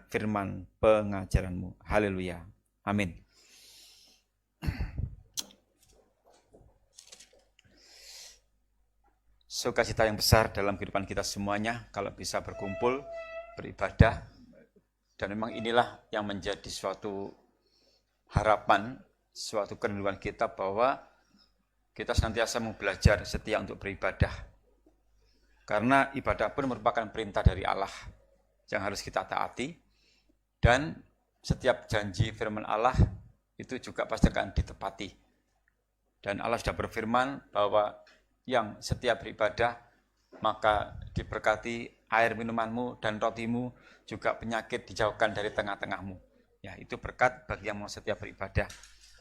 firman pengajaran-Mu. Haleluya. Amin. Sukacita yang besar dalam kehidupan kita semuanya kalau bisa berkumpul, beribadah, dan memang inilah yang menjadi suatu harapan, suatu kerinduan kita bahwa kita senantiasa mau belajar setia untuk beribadah. Karena ibadah pun merupakan perintah dari Allah yang harus kita taati, dan setiap janji firman Allah itu juga pasti akan ditepati. Dan Allah sudah berfirman bahwa yang setia beribadah, maka diberkati air minumanmu dan rotimu, juga penyakit dijauhkan dari tengah-tengahmu. Ya, itu berkat bagi yang mau setia beribadah.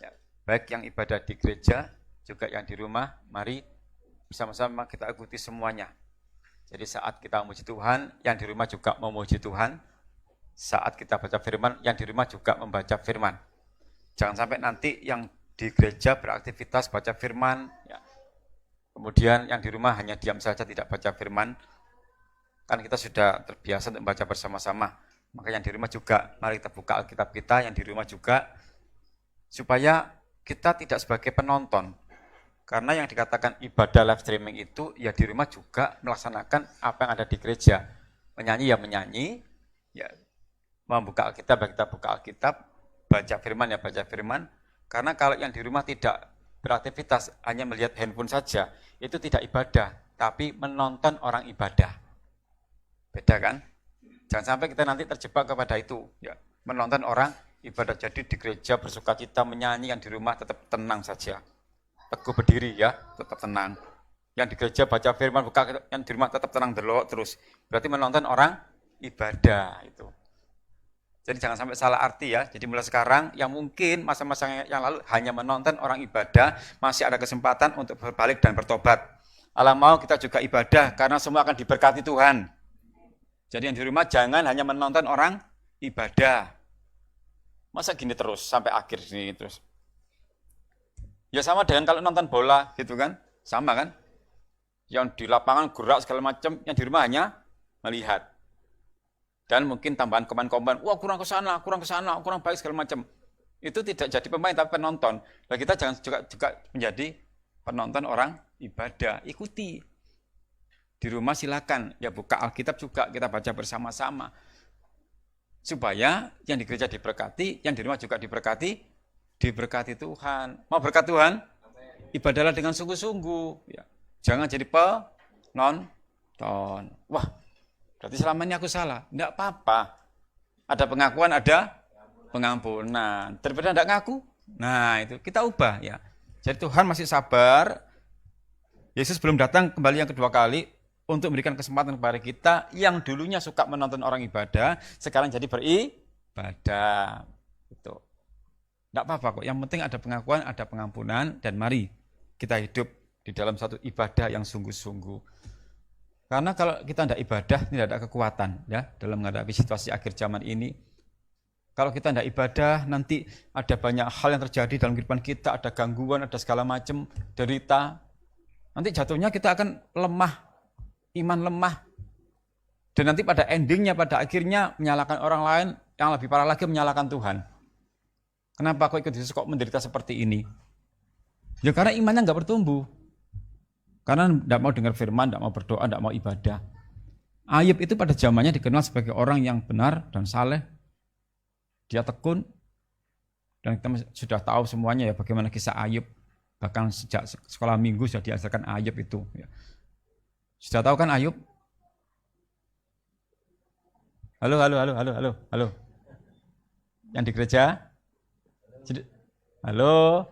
Ya, baik yang ibadah di gereja, juga yang di rumah, mari bersama-sama kita ikuti semuanya. Jadi saat kita memuji Tuhan, yang di rumah juga memuji Tuhan. Saat kita baca firman, yang di rumah juga membaca firman. Jangan sampai nanti yang di gereja beraktivitas baca firman, ya, kemudian yang di rumah hanya diam saja tidak baca firman. Kan kita sudah terbiasa untuk membaca bersama-sama. Maka yang di rumah juga, mari kita buka Alkitab kita, yang di rumah juga, supaya kita tidak sebagai penonton. Karena yang dikatakan ibadah live streaming itu, ya di rumah juga melaksanakan apa yang ada di gereja. Menyanyi ya menyanyi, ya membuka Alkitab ya kita buka Alkitab, baca firman ya baca firman. Karena kalau yang di rumah tidak beraktivitas, hanya melihat handphone saja, itu tidak ibadah, tapi menonton orang ibadah. Beda kan? Jangan sampai kita nanti terjebak kepada itu, ya, menonton orang ibadah. Jadi di gereja bersukacita menyanyi, yang di rumah tetap tenang saja. Teguh berdiri ya, tetap tenang. Yang di gereja baca firman, buka, yang di rumah tetap tenang delok terus. Berarti menonton orang ibadah itu. Jadi jangan sampai salah arti ya. Jadi mulai sekarang yang mungkin masa-masa yang lalu hanya menonton orang ibadah, masih ada kesempatan untuk berbalik dan bertobat. Allah mau kita juga ibadah karena semua akan diberkati Tuhan. Jadi yang di rumah jangan hanya menonton orang ibadah. Masa gini terus sampai akhir sini terus. Ya sama dengan kalau nonton bola gitu kan, sama kan? Yang di lapangan gerak segala macam, yang di rumah hanya melihat. Dan mungkin tambahan komen-komen, wah kurang kesana, kurang baik segala macam. Itu tidak jadi pemain tapi penonton. Dan kita jangan juga menjadi penonton orang ibadah. Ikuti. Di rumah silakan, ya buka Alkitab juga kita baca bersama-sama. Supaya yang di gereja diberkati, yang di rumah juga diberkati Tuhan. Mau berkat Tuhan? Ibadahlah dengan sungguh-sungguh. Ya. Jangan jadi penonton. Wah, berarti selama ini aku salah. Tidak apa-apa. Ada pengakuan, ada pengampunan. Daripada tidak ngaku, nah itu kita ubah ya. Jadi Tuhan masih sabar. Yesus belum datang kembali yang kedua kali untuk memberikan kesempatan kepada kita yang dulunya suka menonton orang ibadah, sekarang jadi beribadah. Itu. Tidak apa-apa kok. Yang penting ada pengakuan, ada pengampunan, dan mari kita hidup di dalam satu ibadah yang sungguh-sungguh. Karena kalau kita tidak ibadah, tidak ada kekuatan ya dalam menghadapi situasi akhir zaman ini. Kalau kita tidak ibadah, nanti ada banyak hal yang terjadi dalam kehidupan kita, ada gangguan, ada segala macam derita. Nanti jatuhnya kita akan lemah, iman lemah. Dan nanti pada endingnya, pada akhirnya menyalahkan orang lain, yang lebih parah lagi menyalahkan Tuhan. Kenapa kok ikut Yesus kok menderita seperti ini? Ya karena imannya nggak bertumbuh. Karena tidak mau dengar firman, tidak mau berdoa, tidak mau ibadah. Ayub itu pada zamannya dikenal sebagai orang yang benar dan saleh. Dia tekun. Dan kita sudah tahu semuanya ya bagaimana kisah Ayub. Bahkan sejak sekolah minggu sudah diajarkan Ayub itu. Sudah tahu kan Ayub? Halo. Yang di gereja? Halo.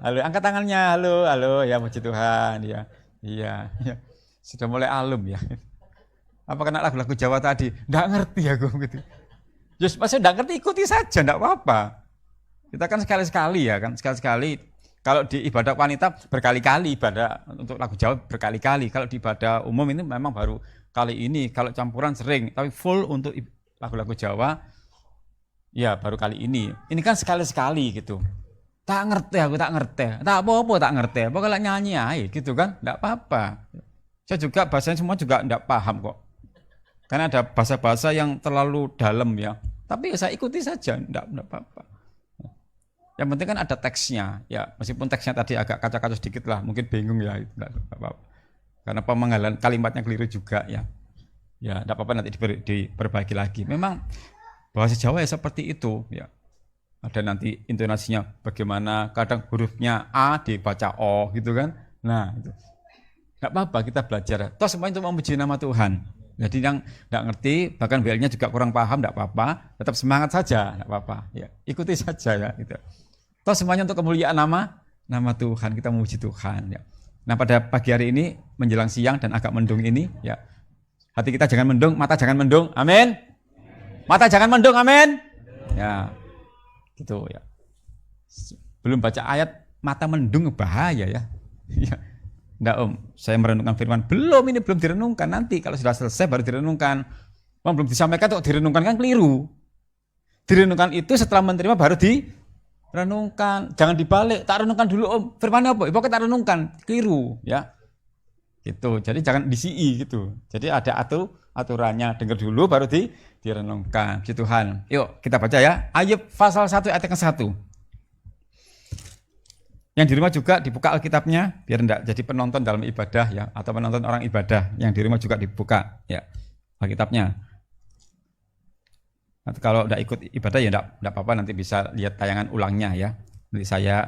Angkat tangannya. Halo. Ya puji Tuhan ya. Iya, sudah mulai alum ya. Apa kena lagu-lagu Jawa tadi? Nggak ngerti aku gitu. Just masih nggak ngerti, ikuti saja, nggak apa-apa. Kita kan sekali-sekali ya kan, sekali-sekali. Kalau di ibadah wanita berkali-kali, ibadah untuk lagu Jawa berkali-kali. Kalau di ibadah umum ini memang baru kali ini. Kalau campuran sering, tapi full untuk lagu-lagu Jawa, ya baru kali ini. Ini kan sekali-sekali gitu. Tak ngerti. Tak apa-apa tak ngerti. Pokoknya nyanyi aja gitu kan. Enggak apa-apa. Saya juga bahasanya semua juga enggak paham kok. Karena ada bahasa-bahasa yang terlalu dalam ya. Tapi ya saya ikuti saja, enggak apa-apa. Yang penting kan ada teksnya, ya meskipun teksnya tadi agak kacau-kacau sedikit lah, mungkin bingung ya, enggak apa-apa. Karena pemanggalan kalimatnya keliru juga ya. Ya enggak apa-apa, nanti diperbaiki lagi. Memang bahasa Jawa ya seperti itu ya. Ada nanti intonasinya bagaimana, kadang hurufnya A dibaca O gitu kan. Nah itu. Enggak apa-apa, kita belajar. Toh semuanya untuk memuji nama Tuhan. Jadi yang enggak ngerti, bahkan BL-nya juga kurang paham, enggak apa-apa. Tetap semangat saja, enggak apa-apa. Ya, ikuti saja ya gitu. Toh semuanya untuk kemuliaan nama Tuhan, kita memuji Tuhan ya. Nah, pada pagi hari ini menjelang siang dan agak mendung ini ya. Hati kita jangan mendung, mata jangan mendung. Amin. Mata jangan mendung, amin. Ya. Gitu ya. Belum baca ayat mata mendung bahaya ya. Ya. Enggak Om, saya merenungkan firman. Belum direnungkan, nanti kalau sudah selesai baru direnungkan. Belum disampaikan kok direnungkan kan keliru. Direnungkan itu setelah menerima baru direnungkan. Jangan dibalik, tak renungkan dulu Om. Firmannya apa? Pokoknya tak renungkan, keliru ya. Gitu. Jadi jangan disi gitu. Jadi ada aturannya, dengar dulu baru direnungkan. Puji Tuhan. Yuk kita baca ya. Ayub pasal 1 ayat yang ke-1. Yang di rumah juga dibuka Alkitabnya biar enggak jadi penonton dalam ibadah ya, atau penonton orang ibadah. Yang di rumah juga dibuka ya Alkitabnya. Nanti kalau enggak ikut ibadah ya enggak apa-apa, nanti bisa lihat tayangan ulangnya ya. Nanti saya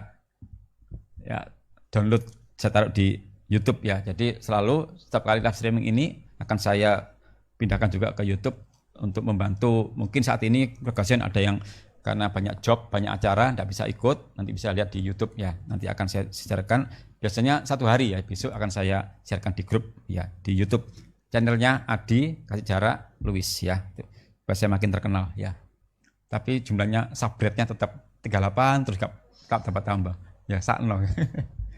ya download, saya taruh di YouTube ya. Jadi selalu setiap kali live streaming ini akan saya pindahkan juga ke YouTube untuk membantu. Mungkin saat ini Progression ada yang karena banyak job, banyak acara, tidak bisa ikut, nanti bisa lihat di YouTube ya. Nanti akan saya siarkan, biasanya 1 hari ya, besok akan saya siarkan di grup ya, di YouTube. Channelnya Adi Kasih Jarak Luis ya, supaya saya makin terkenal ya. Tapi jumlahnya subscribe-nya tetap 38, terus gak dapat tambah. Ya sakno,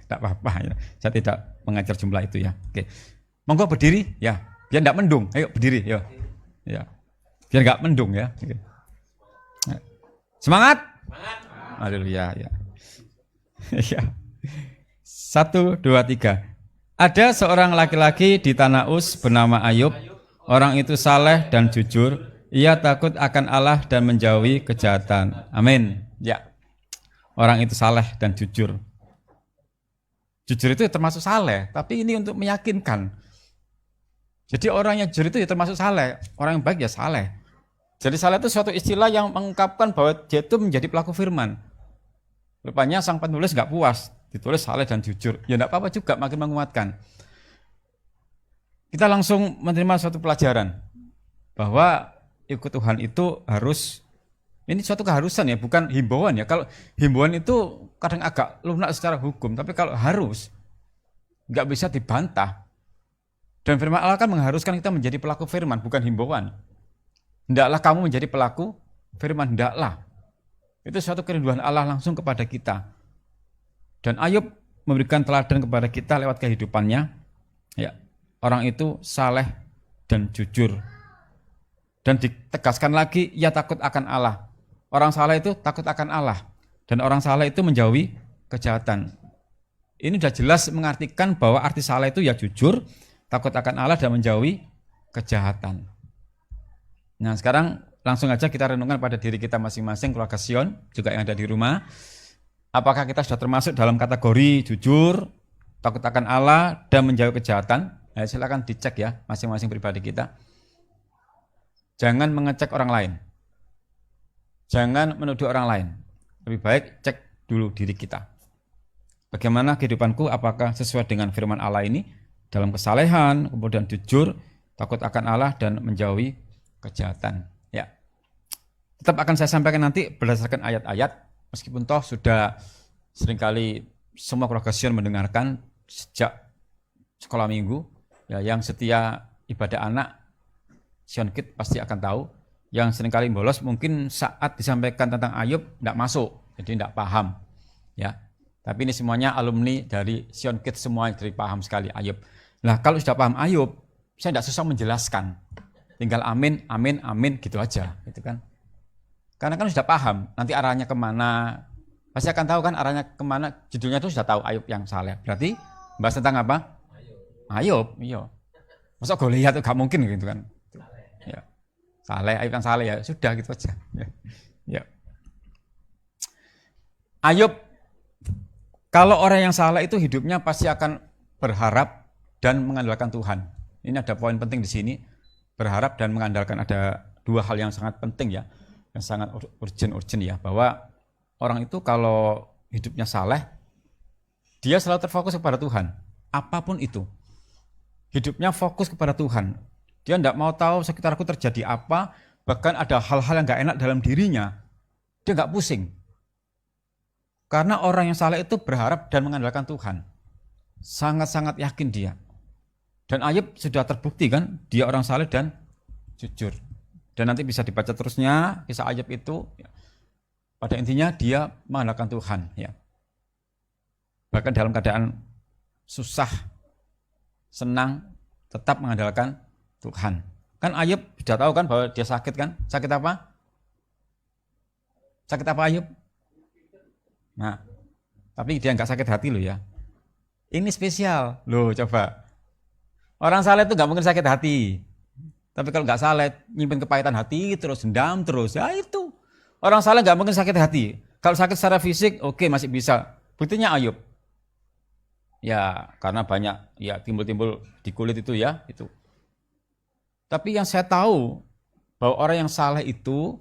tidak apa-apa ya. Saya tidak mengajar jumlah itu ya. Oke, monggo berdiri ya, biar tidak mendung. Ayo berdiri ya, ya. Biar nggak mendung ya. Oke. Semangat. Haleluya ya. Ya. 1, 2, 3. Ada seorang laki-laki di tanah Uz bernama Ayub. Orang itu saleh dan jujur. Ia takut akan Allah dan menjauhi kejahatan. Amin. Ya. Orang itu saleh dan jujur. Jujur itu termasuk saleh, tapi ini untuk meyakinkan. Jadi orang yang jujur itu ya termasuk saleh. Orang yang baik ya saleh. Jadi saleh itu suatu istilah yang mengungkapkan bahwa dia itu menjadi pelaku firman. Rupanya sang penulis nggak puas, ditulis saleh dan jujur. Ya nggak apa-apa juga, makin menguatkan. Kita langsung menerima suatu pelajaran bahwa ikut Tuhan itu harus, ini suatu keharusan ya, bukan himbauan ya. Kalau himbauan itu kadang agak lunak secara hukum, tapi kalau harus nggak bisa dibantah. Dan firman Allah kan mengharuskan kita menjadi pelaku firman, bukan himbauan. Hendaklah kamu menjadi pelaku firman, hendaklah. Itu suatu kerinduan Allah langsung kepada kita. Dan Ayub memberikan teladan kepada kita lewat kehidupannya. Ya, orang itu saleh dan jujur. Dan ditegaskan lagi, ia takut akan Allah. Orang saleh itu takut akan Allah. Dan orang saleh itu menjauhi kejahatan. Ini sudah jelas mengartikan bahwa arti saleh itu ya jujur, takut akan Allah dan menjauhi kejahatan. Nah sekarang langsung aja kita renungkan pada diri kita masing-masing, keluarga Sion, juga yang ada di rumah. Apakah kita sudah termasuk dalam kategori jujur, takut akan Allah, dan menjauhi kejahatan? Nah, silakan dicek ya masing-masing pribadi kita. Jangan mengecek orang lain. Jangan menuduh orang lain. Lebih baik cek dulu diri kita. Bagaimana kehidupanku, apakah sesuai dengan firman Allah ini? Dalam kesalehan, kemudian jujur, takut akan Allah, dan menjauhi kejahatan. Ya, tetap akan saya sampaikan nanti berdasarkan ayat-ayat, meskipun toh sudah seringkali semua keluarga Sion mendengarkan sejak sekolah minggu. Ya, yang setia ibadah anak Sion Kids pasti akan tahu. Yang seringkali bolos mungkin saat disampaikan tentang Ayub tidak masuk, jadi tidak paham. Ya, tapi ini semuanya alumni dari Sion Kids semua yang paham sekali Ayub. Nah, kalau sudah paham Ayub, saya tidak susah menjelaskan. Tinggal amin, amin, amin gitu aja, gitu kan. Karena kan sudah paham nanti arahnya kemana, pasti akan tahu kan arahnya kemana. Judulnya itu sudah tahu Ayub yang saleh. Berarti bahas tentang apa? Ayub, iya. Masa Goliat itu gak mungkin gitu kan. Saleh, Ayub kan saleh ya, sudah gitu aja. Ya. Ayub, kalau orang yang saleh itu hidupnya pasti akan berharap dan mengandalkan Tuhan. Ini ada poin penting di sini, berharap dan mengandalkan. Ada dua hal yang sangat penting ya, yang sangat urgent ya, bahwa orang itu kalau hidupnya saleh, dia selalu terfokus kepada Tuhan, apapun itu. Hidupnya fokus kepada Tuhan. Dia tidak mau tahu sekitarku terjadi apa, bahkan ada hal-hal yang gak enak dalam dirinya, dia gak pusing. Karena orang yang saleh itu berharap dan mengandalkan Tuhan. Sangat-sangat yakin dia. Dan Ayub sudah terbukti kan, dia orang saleh dan jujur. Dan nanti bisa dibaca terusnya, kisah Ayub itu, pada intinya dia mengandalkan Tuhan. Ya. Bahkan dalam keadaan susah, senang, tetap mengandalkan Tuhan. Kan Ayub sudah tahu kan bahwa dia sakit kan? Sakit apa? Sakit apa Ayub? Nah, tapi dia nggak sakit hati loh ya. Ini spesial loh, coba. Orang saleh itu nggak mungkin sakit hati. Tapi kalau nggak saleh, nyimpen kepahitan hati, terus dendam terus, ya itu. Orang saleh nggak mungkin sakit hati. Kalau sakit secara fisik, oke, masih bisa. Buktinya Ayub. Ya, karena banyak ya timbul-timbul di kulit itu ya, itu. Tapi yang saya tahu bahwa orang yang saleh itu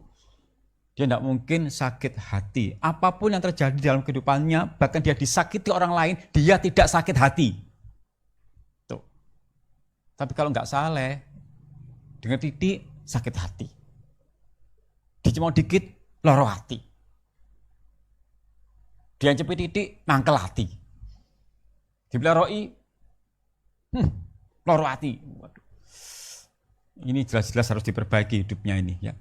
dia tidak mungkin sakit hati. Apapun yang terjadi dalam kehidupannya, bahkan dia disakiti orang lain, dia tidak sakit hati. Tuh. Tapi kalau nggak saleh, dengan titik sakit hati. Dicemooh dikit, loro hati. Diancepi titik, mangkel hati. Dibelaroi, loro hati. Waduh. Ini jelas-jelas harus diperbaiki hidupnya ini ya.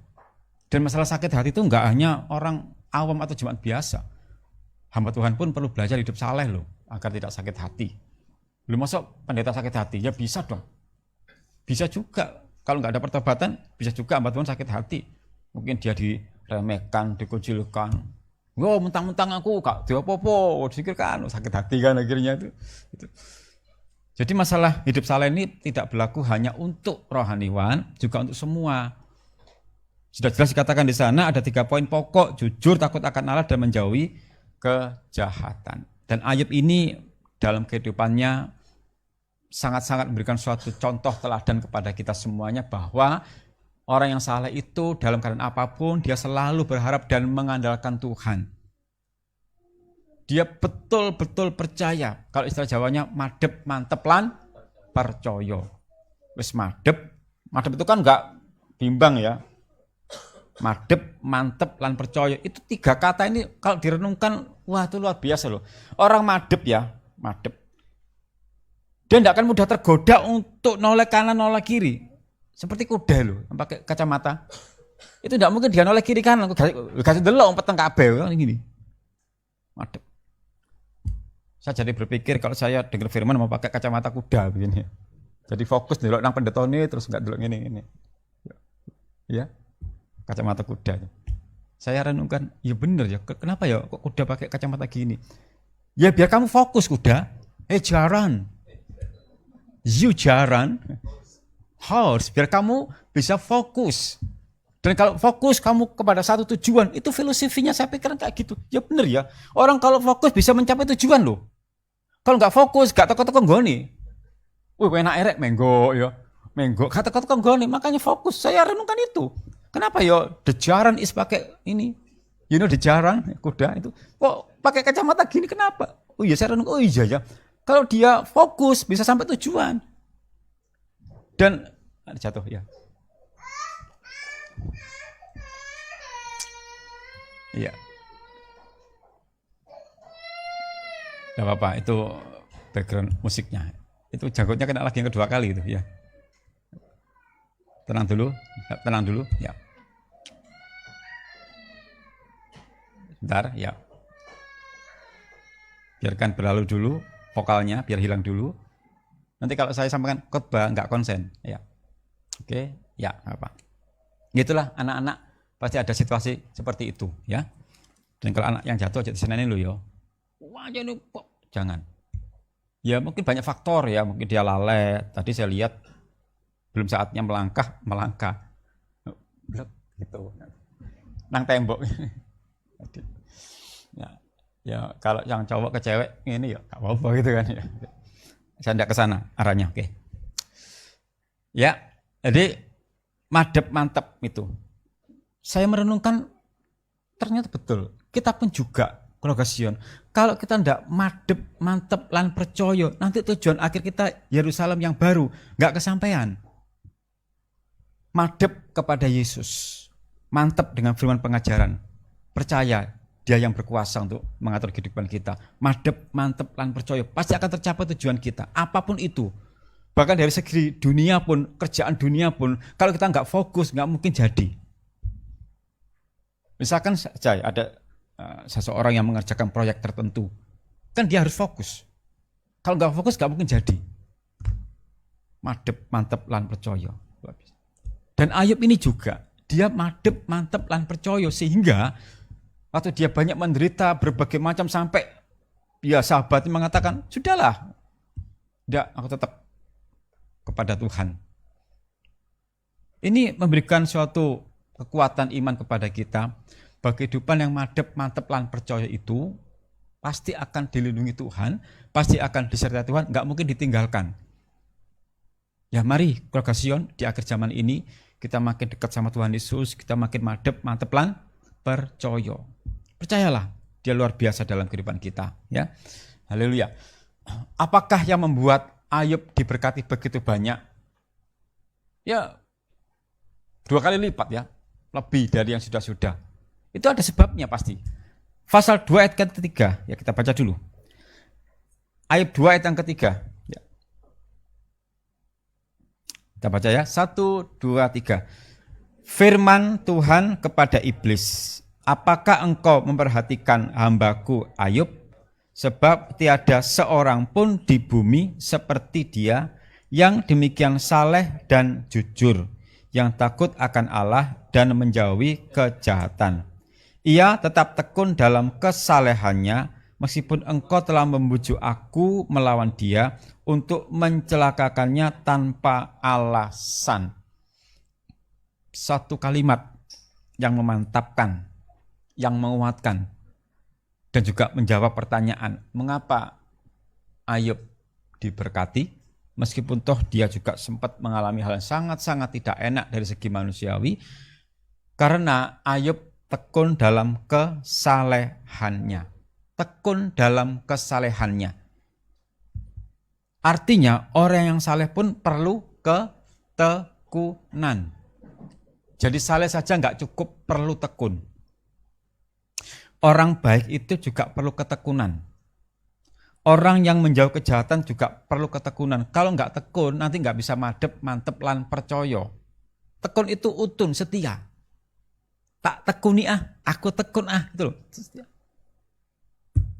Dan masalah sakit hati itu enggak hanya orang awam atau jemaat biasa. Hamba Tuhan pun perlu belajar hidup saleh loh, agar tidak sakit hati. Belum masuk pendeta sakit hati, ya bisa dong. Bisa juga, kalau enggak ada pertobatan, bisa juga hamba Tuhan sakit hati. Mungkin dia diremehkan, dikucilkan. Wah, mentang-mentang aku gak diopo-opo, dipikirkan sakit hati kan akhirnya itu. Jadi masalah hidup saleh ini tidak berlaku hanya untuk rohaniwan, juga untuk semua. Sudah jelas dikatakan di sana ada 3 poin pokok: jujur, takut akan Allah, dan menjauhi kejahatan. Dan Ayub ini dalam kehidupannya sangat-sangat memberikan suatu contoh teladan kepada kita semuanya, bahwa orang yang saleh itu dalam keadaan apapun dia selalu berharap dan mengandalkan Tuhan. Dia betul-betul percaya. Kalau istilah Jawanya madep, mantep lan percaya. Wis madep itu kan enggak bimbang ya. Madep, mantep, lan percaya. Itu 3 kata ini kalau direnungkan, wah itu luar biasa loh. Orang madep ya, madep. Dia tidak akan mudah tergoda untuk noleh kanan, noleh kiri. Seperti kuda loh, pakai kacamata. Itu tidak mungkin dia noleh kiri kanan. Kasih delok peteng kabeh gini. Madep. Saya jadi berpikir kalau saya dengar firman mau pakai kacamata kuda begini. Jadi fokus delok nang pendetone terus enggak delok ngene. Ya. Kacamata kuda. Saya renungkan, ya benar ya. Kenapa ya kok kuda pakai kacamata gini? Ya biar kamu fokus kuda. Jaran. You jaran. Horse. Biar kamu bisa fokus. Dan kalau fokus kamu kepada satu tujuan, itu filosofinya saya pikir kayak gitu. Ya benar ya. Orang kalau fokus bisa mencapai tujuan loh. Kalau nggak fokus, nggak teko-teko nggone. Wih, enak erek menggo ya. Menggo, kata nggone. Makanya fokus. Saya renungkan itu. Kenapa ya the jaran is pakai ini? You know the jaran, kuda itu. Kok pakai kacamata gini kenapa? Oh iya saya renung, oh iya ya. Kalau dia fokus bisa sampai tujuan. Dan jatuh ya. Iya. Tidak apa-apa, itu background musiknya. Itu jagodnya kena lagi yang kedua kali itu ya. Tenang dulu, ya. Bentar, ya. Biarkan berlalu dulu vokalnya, biar hilang dulu. Nanti kalau saya sampaikan khotbah nggak konsen, ya. Oke, ya apa? Gitulah anak-anak pasti ada situasi seperti itu, ya. Dan kalau anak yang jatuh aja di sana ini lo ya. Wah, jangan. Ya mungkin banyak faktor ya, mungkin dia lalai. Tadi saya lihat belum saatnya melangkah. blek gitu. Nang tembok. Ya kalau yang cowok ke cewek ini ya gak apa-apa gitu kan ya. Saya tidak ke sana arahnya, oke. Ya, jadi madep mantep itu. Saya merenungkan ternyata betul. Kita pun juga keluarga Sion. Kalau kita tidak madep mantep lan percaya, nanti tujuan akhir kita Yerusalem yang baru nggak kesampaian. Madep kepada Yesus, mantep dengan firman pengajaran, percaya Dia yang berkuasa untuk mengatur kehidupan kita. Madep, mantep, lan percaya. Pasti akan tercapai tujuan kita. Apapun itu. Bahkan dari segi dunia pun, kerjaan dunia pun, kalau kita nggak fokus, nggak mungkin jadi. Misalkan saja ada seseorang yang mengerjakan proyek tertentu. Kan dia harus fokus. Kalau nggak fokus, nggak mungkin jadi. Madep, mantep, lan percaya. Dan Ayub ini juga. Dia madep, mantep, lan percaya. Sehingga waktu dia banyak menderita berbagai macam sampai ya sahabatnya mengatakan, sudahlah, tidak, aku tetap kepada Tuhan. Ini memberikan suatu kekuatan iman kepada kita. Bagi kehidupan yang madep, mantep, lan percaya itu pasti akan dilindungi Tuhan, pasti akan disertai Tuhan, nggak mungkin ditinggalkan. Ya mari keluarga Sion di akhir zaman ini kita makin dekat sama Tuhan Yesus, kita makin madep, mantep, lan percaya. Percayalah, Dia luar biasa dalam kehidupan kita, ya. Haleluya. Apakah yang membuat Ayub diberkati begitu banyak? Ya, 2 kali lipat ya, lebih dari yang sudah-sudah. Itu ada sebabnya pasti. Pasal 2 ayat ketiga, ya kita baca dulu. Ayub 2 ayat yang ketiga. Ya. Kita baca ya, 1, 2, 3. Firman Tuhan kepada iblis, apakah engkau memperhatikan hambaku Ayub? Sebab tiada seorang pun di bumi seperti dia yang demikian saleh dan jujur, yang takut akan Allah dan menjauhi kejahatan. Ia tetap tekun dalam kesalehannya, meskipun engkau telah membujuk aku melawan dia untuk mencelakakannya tanpa alasan. Satu kalimat yang memantapkan, yang menguatkan, dan juga menjawab pertanyaan, mengapa Ayub diberkati, meskipun toh dia juga sempat mengalami hal yang sangat-sangat tidak enak dari segi manusiawi, karena Ayub tekun dalam kesalehannya. Tekun dalam kesalehannya. Artinya orang yang saleh pun perlu ketekunan. Jadi saleh saja nggak cukup, perlu tekun. Orang baik itu juga perlu ketekunan. Orang yang menjauh kejahatan juga perlu ketekunan. Kalau nggak tekun, nanti nggak bisa madep, mantep, lan percaya. Tekun itu utun, setia. Tak tekuni aku tekun itu loh.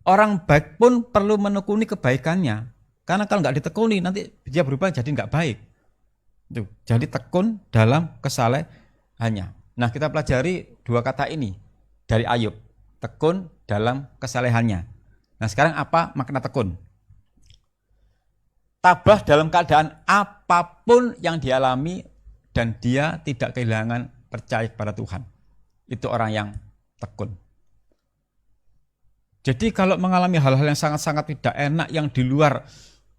Orang baik pun perlu menekuni kebaikannya. Karena kalau nggak ditekuni, nanti dia berubah jadi nggak baik. Tuh. Jadi tekun dalam kesalehannya. Nah, kita pelajari 2 kata ini dari Ayub. Tekun dalam kesalehannya. Nah, sekarang apa makna tekun? Tabah dalam keadaan apapun yang dialami dan dia tidak kehilangan percaya kepada Tuhan. Itu orang yang tekun. Jadi kalau mengalami hal-hal yang sangat-sangat tidak enak yang di luar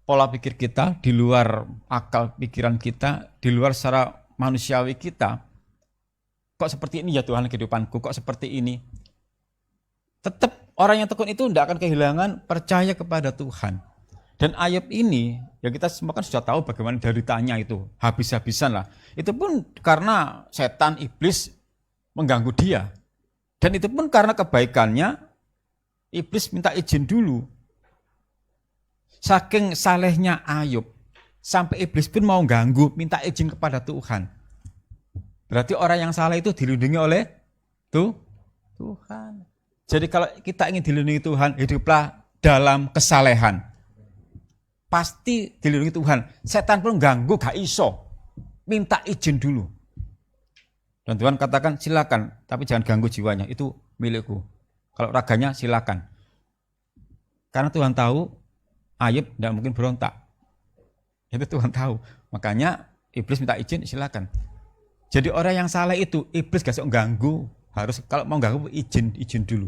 pola pikir kita, di luar akal pikiran kita, di luar secara manusiawi kita, kok seperti ini ya Tuhan kehidupanku, kok seperti ini? Tetap orang yang tekun itu tidak akan kehilangan percaya kepada Tuhan. Dan Ayub ini, ya kita semua kan sudah tahu bagaimana deritanya itu, habis-habisan lah. Itu pun karena setan, iblis mengganggu dia. Dan itu pun karena kebaikannya, iblis minta izin dulu. Saking salehnya Ayub, sampai iblis pun mau ganggu, minta izin kepada Tuhan. Berarti orang yang salah itu dilindungi oleh Tuhan. Jadi kalau kita ingin dilindungi Tuhan, hiduplah dalam kesalehan. Pasti dilindungi Tuhan. Setan pun ganggu, gak iso. Minta izin dulu. Dan Tuhan katakan silakan, tapi jangan ganggu jiwanya, itu milikku. Kalau raganya silakan. Karena Tuhan tahu Ayub tidak mungkin berontak. Itu Tuhan tahu. Makanya iblis minta izin silakan. Jadi orang yang salah itu iblis gak sok ganggu, harus kalau mau ganggu izin dulu.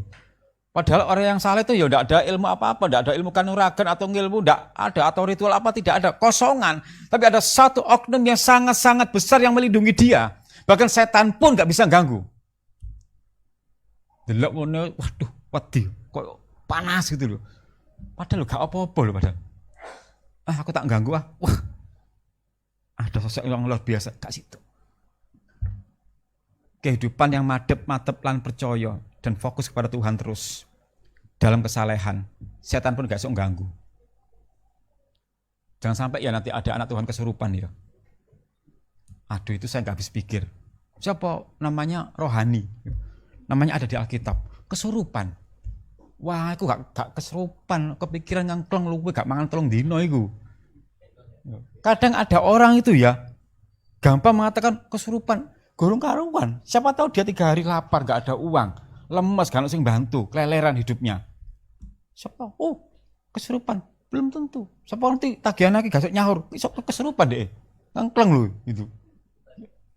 Padahal orang yang salah itu ya tidak ada ilmu apa-apa, tidak ada ilmu kanuragan atau ilmu tidak ada atau ritual apa, tidak ada, kosongan. Tapi ada satu oknum yang sangat-sangat besar yang melindungi dia. Bahkan setan pun gak bisa ganggu. Delok ngono, waduh, wedi, kok panas gitu loh. Padahal gak apa-apa loh padahal. Aku tak ganggu ah. Wah. Ada sosok yang luar biasa kak situ. Kehidupan yang madep, mantep, lan percaya dan fokus kepada Tuhan terus dalam kesalehan. Setan pun gak sok ganggu. Jangan sampai ya nanti ada anak Tuhan kesurupan ya. Aduh itu saya gak habis pikir. Siapa namanya rohani? Namanya ada di Alkitab. Kesurupan. Wah aku gak kesurupan. Kepikiran yang kleng luwe gak mangan telung dino itu. Kadang ada orang itu ya gampang mengatakan kesurupan. Gurung karuan, siapa tahu dia 3 hari lapar, gak ada uang, lemes, gak ada yang bantu, keleleran hidupnya. Siapa? Oh, kesurupan, belum tentu. Siapa nanti tagihan lagi gak nyahur, kesurupan deh, ngkleng loh itu.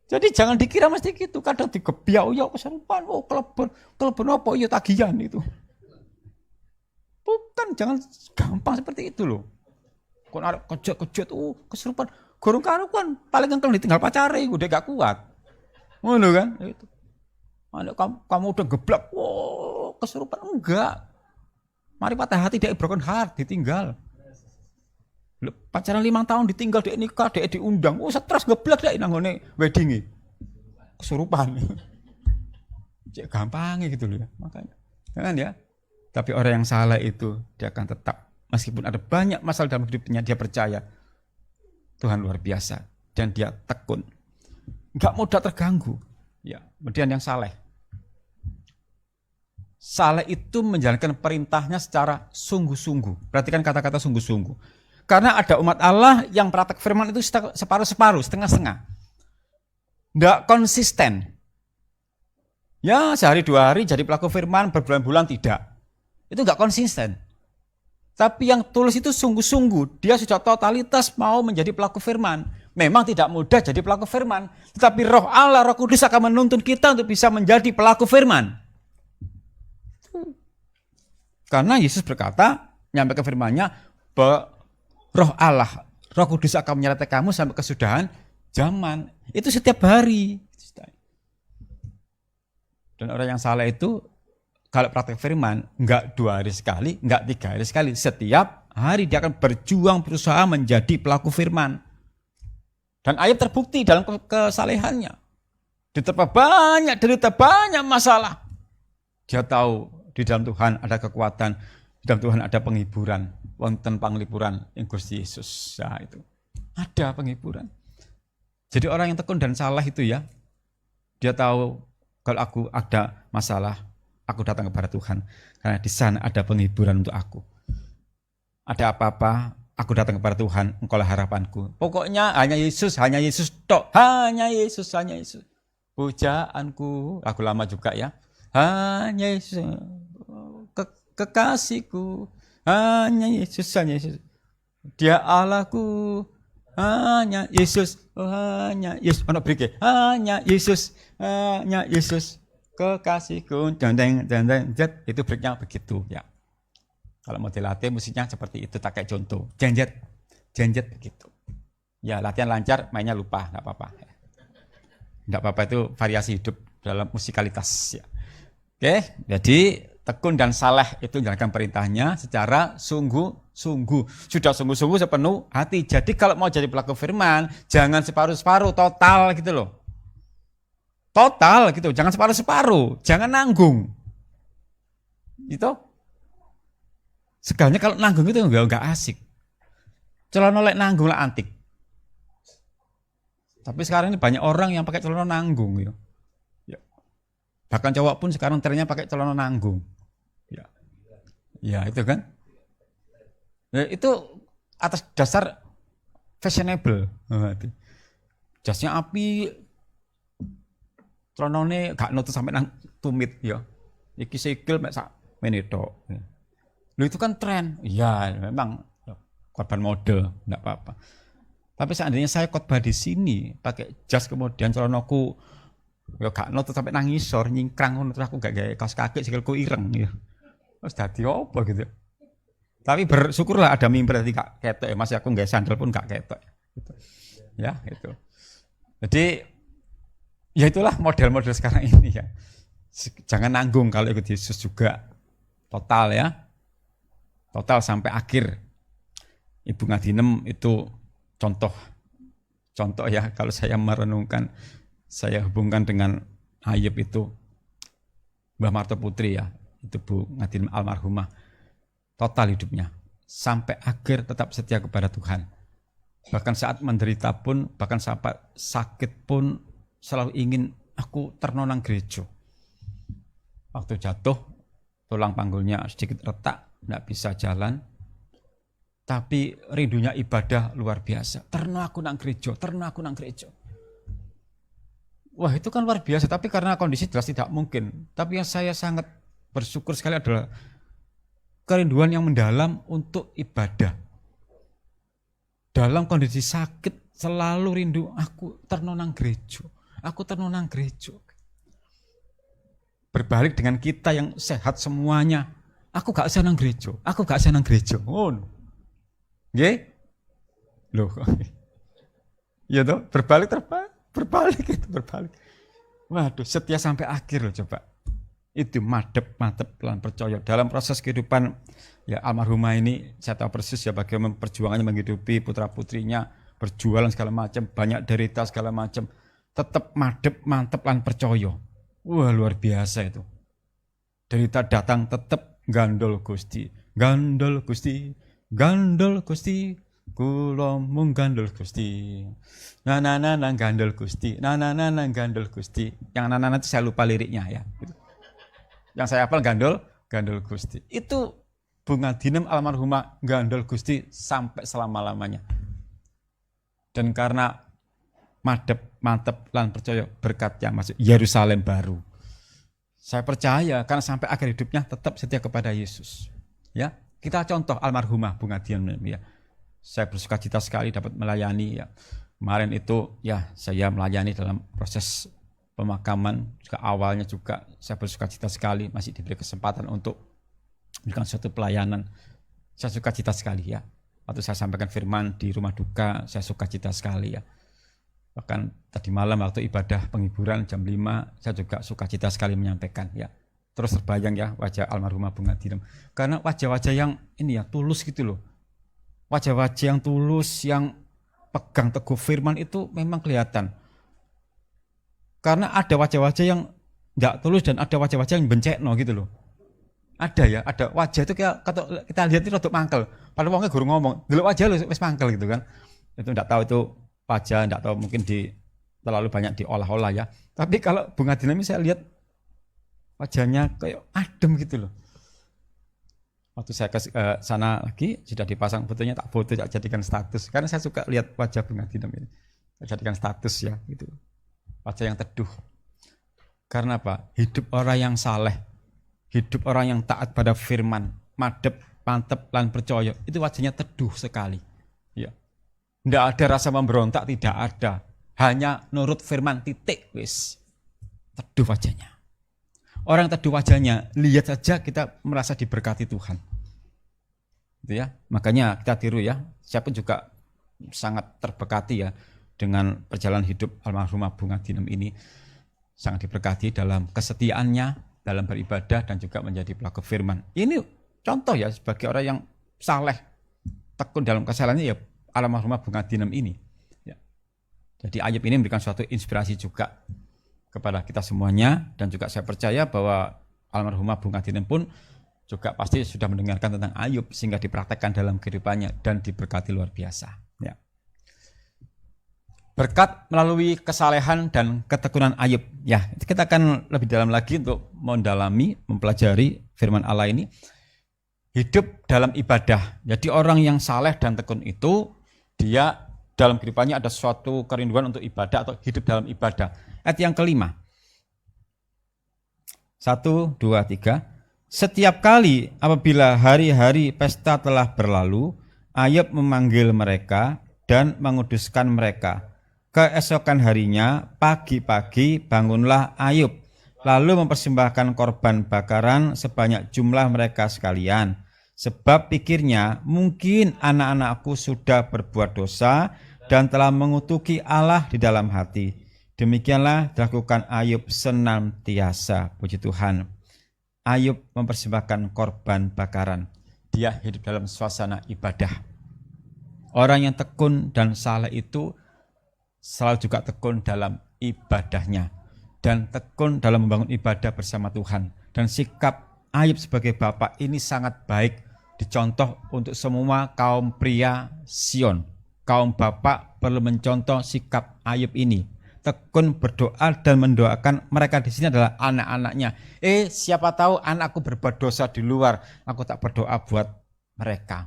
Jadi jangan dikira mesti gitu, kadang digebiak, oh ya kesurupan, oh kelebon apa, iya tagihan itu. Bukan, jangan gampang seperti itu loh. Kok ada kejut, oh kesurupan, gurung karuan, paling ngkleng ditinggal pacare, udah gak kuat. Ngono kan? Itu. Kamu udah geblak, wow, kesurupan enggak. Mari patah hati, dia broken heart, ditinggal. Pacaran 5 tahun ditinggal, dia nikah, dia diundang. Oh, stres geblak dia nanggone wedding. Kesurupan. Cek gampangnya gitu loh ya. Makanya. Jangan ya. Tapi orang yang salah itu dia akan tetap meskipun ada banyak masalah dalam hidupnya, dia percaya Tuhan luar biasa dan dia tekun. Enggak mudah terganggu. Ya, kemudian yang saleh. Saleh itu menjalankan perintahnya secara sungguh-sungguh. Perhatikan kata-kata sungguh-sungguh. Karena ada umat Allah yang praktek firman itu separuh-separuh, setengah-setengah. Enggak konsisten. Ya, sehari 2 hari jadi pelaku firman, berbulan-bulan tidak. Itu enggak konsisten. Tapi yang tulus itu sungguh-sungguh. Dia sudah totalitas mau menjadi pelaku firman. Memang tidak mudah jadi pelaku firman. Tetapi roh Allah, roh kudus akan menuntun kita untuk bisa menjadi pelaku firman. Karena Yesus berkata, menyampaikan firman-Nya, bahwa roh Allah, roh kudus akan menyertai kamu sampai kesudahan zaman. Itu setiap hari. Dan orang yang salah itu, kalau praktek firman, enggak 2 hari sekali, enggak 3 hari sekali. Setiap hari dia akan berjuang, berusaha menjadi pelaku firman. Dan Ayub terbukti dalam kesalehannya. Diterpa banyak derita, banyak masalah. Dia tahu di dalam Tuhan ada kekuatan, di dalam Tuhan ada penghiburan. Wonten panglipuran ing Gusti Yesus. Nah, itu ada penghiburan. Jadi orang yang tekun dan salah itu ya, dia tahu kalau aku ada masalah, aku datang kepada Tuhan. Karena di sana ada penghiburan untuk aku. Ada apa-apa, aku datang kepada Tuhan, engkaulah harapanku. Pokoknya hanya Yesus tok. Hanya Yesus. Pujaanku, lagu lama juga ya. Hanya Yesus, kekasihku. Hanya Yesus. Dia Allahku. Hanya Yesus. Hanya Yesus. Hanya Yesus. Kekasihku. Itu breaknya begitu ya. Kalau mau dilatih musiknya seperti itu, tak kayak contoh. Jenjet begitu. Ya latihan lancar, mainnya lupa, nggak apa-apa. Nggak apa-apa, itu variasi hidup dalam musikalitas. Ya. Oke, jadi tekun dan saleh itu menjalankan perintahnya secara sungguh-sungguh. Sudah sungguh-sungguh sepenuh hati. Jadi kalau mau jadi pelaku firman, jangan separuh-separuh, total gitu loh. Total gitu, jangan separuh-separuh, jangan nanggung. Itu. Segalanya kalau nanggung itu enggak asik. Celana lek nanggung lah antik. Tapi sekarang ini banyak orang yang pakai celana nanggung ya. Ya. Bahkan cowok pun sekarang trennya pakai celana nanggung. Ya. Ya, itu kan. Ya, itu atas dasar fashionable. Jasnya api, celanane gak nutup sampai nang tumit ya. Iki sikil mek sak mene tok. Loh itu kan tren. Iya, memang korban mode, enggak apa-apa. Tapi seandainya saya khotbah di sini pakai jas kemudian celanaku ya gak nutut sampai nangisor nyingkrang ngono terus aku gak gawe kaos kaki sikilku ireng ya. Terus dadi apa gitu. Tapi bersyukurlah ada mimpi berarti gak ketok ya. Mas aku gawe sandal pun gak ketok. Gitu. Ya, itu. Jadi ya itulah model-model sekarang ini ya. Jangan nanggung kalau ikut Yesus juga total ya. Total sampai akhir. Ibu Ngadinem itu contoh ya kalau saya merenungkan, saya hubungkan dengan Ayub itu Mbah Marto Putri ya, itu Bu Ngadinem almarhumah, total hidupnya sampai akhir tetap setia kepada Tuhan. Bahkan saat menderita pun, bahkan sampai sakit pun selalu ingin aku ternonang gereja. Waktu jatuh tulang panggulnya sedikit retak, tidak bisa jalan. Tapi rindunya ibadah luar biasa. Terno aku nang gereja. Wah itu kan luar biasa. Tapi karena kondisi jelas tidak mungkin. Tapi yang saya sangat bersyukur sekali adalah kerinduan yang mendalam untuk ibadah. Dalam kondisi sakit selalu rindu aku terno nang gereja. Berbalik dengan kita yang sehat semuanya. Aku gak senang gereja. Nggih? Loh. Ya toh, berbalik. Waduh, setia sampai akhir loh coba. Itu mantep pelan percaya. Dalam proses kehidupan ya almarhumah ini saya tahu persis ya bagaimana perjuangannya menghidupi putra-putrinya, berjualan segala macam, banyak derita segala macam. Tetap mantep pelan percaya. Wah, luar biasa itu. Derita datang tetap gandol Gusti. Gandol Gusti, kula mung gandol Gusti. Gandol Gusti. Gandol Gusti. Yang nana itu saya lupa liriknya ya. Yang saya hafal gandol Gusti. Itu Bu Ngadinem almarhumah gandol Gusti sampai selama-lamanya. Dan karena mantep lan percaya berkatnya masuk Yerusalem baru. Saya percaya karena sampai akhir hidupnya tetap setia kepada Yesus. Ya. Kita contoh almarhumah Bu Ngadinem ya. Saya bersukacita sekali dapat melayani ya. Kemarin itu ya saya melayani dalam proses pemakaman. Juga awalnya juga saya bersukacita sekali masih diberi kesempatan untuk memberikan suatu pelayanan. Saya sukacita sekali ya. Waktu saya sampaikan firman di rumah duka, saya sukacita sekali ya. Bahkan tadi malam waktu ibadah penghiburan jam 5, saya juga sukacita sekali menyampaikan ya. Terus terbayang ya wajah almarhumah Bu Ngadinem. Karena wajah-wajah yang ini ya tulus gitu loh. Wajah-wajah yang tulus, yang pegang teguh firman itu memang kelihatan. Karena ada wajah-wajah yang enggak tulus dan ada wajah-wajah yang bencekno gitu loh. Ada ya, ada wajah itu kayak kita lihat itu rodok mangkel. Padahal wongnya guru ngomong, delok wajah lu wis mangkel gitu kan. Itu enggak tahu itu wajah, enggak tahu mungkin terlalu banyak diolah-olah ya. Tapi kalau Bu Ngadinem saya lihat wajahnya kayak adem gitu loh. Waktu saya ke sana lagi sudah dipasang fotonya, tak foto, tak jadikan status. Karena saya suka lihat wajah Bu Ngadinem ini. Tak jadikan status ya gitu. Wajah yang teduh. Karena apa? Hidup orang yang saleh, hidup orang yang taat pada firman, madep, mantep, lan percaya. Itu wajahnya teduh sekali. Ya. Tidak ada rasa memberontak, tidak ada. Hanya nurut firman titik wis. Teduh wajahnya. Orang teduh wajahnya, lihat saja kita merasa diberkati Tuhan. Gitu ya. Makanya kita tiru ya. Saya pun juga sangat terberkati ya dengan perjalanan hidup almarhumah Bu Ngadinem ini. Sangat diberkati dalam kesetiaannya, dalam beribadah dan juga menjadi pelaku firman. Ini contoh ya sebagai orang yang saleh, tekun dalam kesalahannya ya almarhumah Bu Ngadinem ini. Ya. Jadi Ayub ini memberikan suatu inspirasi juga kepada kita semuanya, dan juga saya percaya bahwa almarhumah Bu Ngadinem pun juga pasti sudah mendengarkan tentang Ayub sehingga dipraktekkan dalam kehidupannya dan diberkati luar biasa. Ya. Berkat melalui kesalehan dan ketekunan Ayub. Ya, kita akan lebih dalam lagi untuk mendalami, mempelajari firman Allah ini. Hidup dalam ibadah. Jadi orang yang saleh dan tekun itu dia dalam kehidupannya ada suatu kerinduan untuk ibadah atau hidup dalam ibadah. Ayat yang kelima. 1, 2, 3. Setiap kali apabila hari-hari pesta telah berlalu, Ayub memanggil mereka dan menguduskan mereka. Keesokan harinya, pagi-pagi bangunlah Ayub, lalu mempersembahkan korban bakaran sebanyak jumlah mereka sekalian. Sebab pikirnya, mungkin anak-anakku sudah berbuat dosa dan telah mengutuki Allah di dalam hati. Demikianlah dilakukan Ayub senantiasa. Puji Tuhan. Ayub mempersembahkan korban bakaran. Dia hidup dalam suasana ibadah. Orang yang tekun dan saleh itu selalu juga tekun dalam ibadahnya dan tekun dalam membangun ibadah bersama Tuhan. Dan sikap Ayub sebagai bapak ini sangat baik dicontoh untuk semua kaum pria Sion. Kaum bapak perlu mencontoh sikap Ayub ini. Tekun berdoa dan mendoakan. Mereka di sini adalah anak-anaknya. Siapa tahu anakku berbuat dosa di luar, aku tak berdoa buat mereka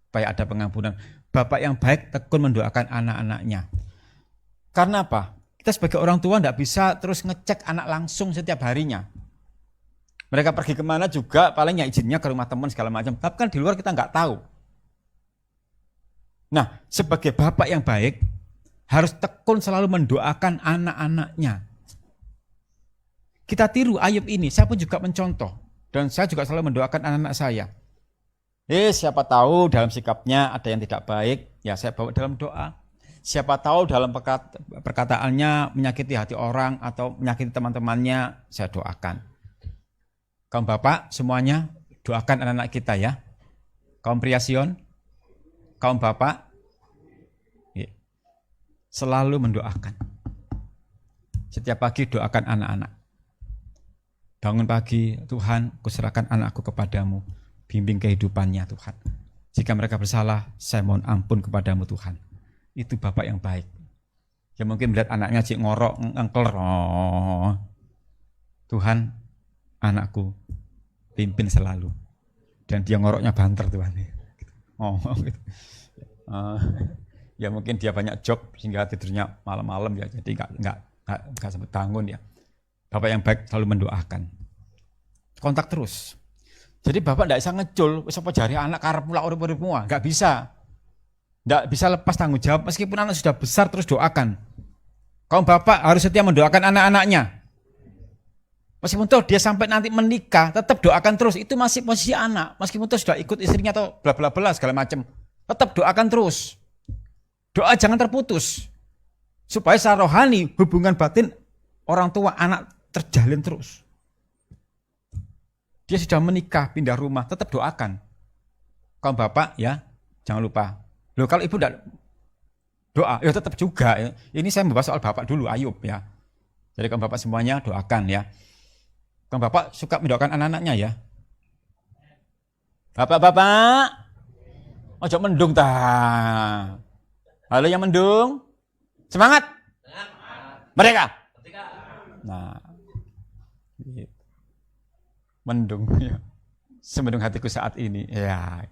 supaya ada pengampunan. Bapak yang baik tekun mendoakan anak-anaknya. Karena apa? Kita sebagai orang tua tidak bisa terus ngecek anak langsung setiap harinya. Mereka pergi kemana juga paling ya izinnya ke rumah teman segala macam. Tapi kan di luar kita nggak tahu. Nah, sebagai bapak yang baik harus tekun selalu mendoakan anak-anaknya. Kita tiru Ayub ini, saya pun juga mencontoh. Dan saya juga selalu mendoakan anak-anak saya. Siapa tahu dalam sikapnya ada yang tidak baik, ya saya bawa dalam doa. Siapa tahu dalam perkataannya menyakiti hati orang atau menyakiti teman-temannya, saya doakan. Kaum bapak semuanya doakan anak-anak kita ya. Kaum pria Sion, kaum bapak, selalu mendoakan. Setiap pagi doakan anak-anak. Bangun pagi, Tuhan, kuserahkan anakku kepadamu. Bimbing kehidupannya Tuhan. Jika mereka bersalah, saya mohon ampun kepadamu Tuhan. Itu bapak yang baik. Ya mungkin melihat anaknya cik ngorok, ngengkler. Tuhan, anakku pimpin selalu. Dan dia ngoroknya banter Tuhan. Gitu. Ya mungkin dia banyak job sehingga tidurnya malam-malam ya. Jadi nggak sempat bangun ya. Bapak yang baik selalu mendoakan. Kontak terus. Jadi bapak tidak bisa ngecul, siapa jari anak karep pula urip-urip semua, nggak bisa. Tidak bisa lepas tanggung jawab meskipun anak sudah besar terus doakan. Kaum bapak harus setia mendoakan anak-anaknya. Meskipun toh dia sampai nanti menikah, tetap doakan terus. Itu masih posisi anak. Meskipun toh sudah ikut istrinya atau bla-bla-bla segala macam, tetap doakan terus. Doa jangan terputus. Supaya secara rohani hubungan batin orang tua anak terjalin terus. Dia sudah menikah, pindah rumah, tetap doakan. Kaum bapak ya, jangan lupa. Loh kalau ibu tidak doa, ya tetap juga. Ya. Ini saya membahas soal bapak dulu, Ayub ya. Jadi kaum bapak semuanya doakan ya. Kaum bapak suka mendoakan anak-anaknya ya. Bapak-bapak, ojo mendung ta. Halo yang mendung, semangat. Mereka. Nah, mendung ya. Semendung hatiku saat ini. Ya.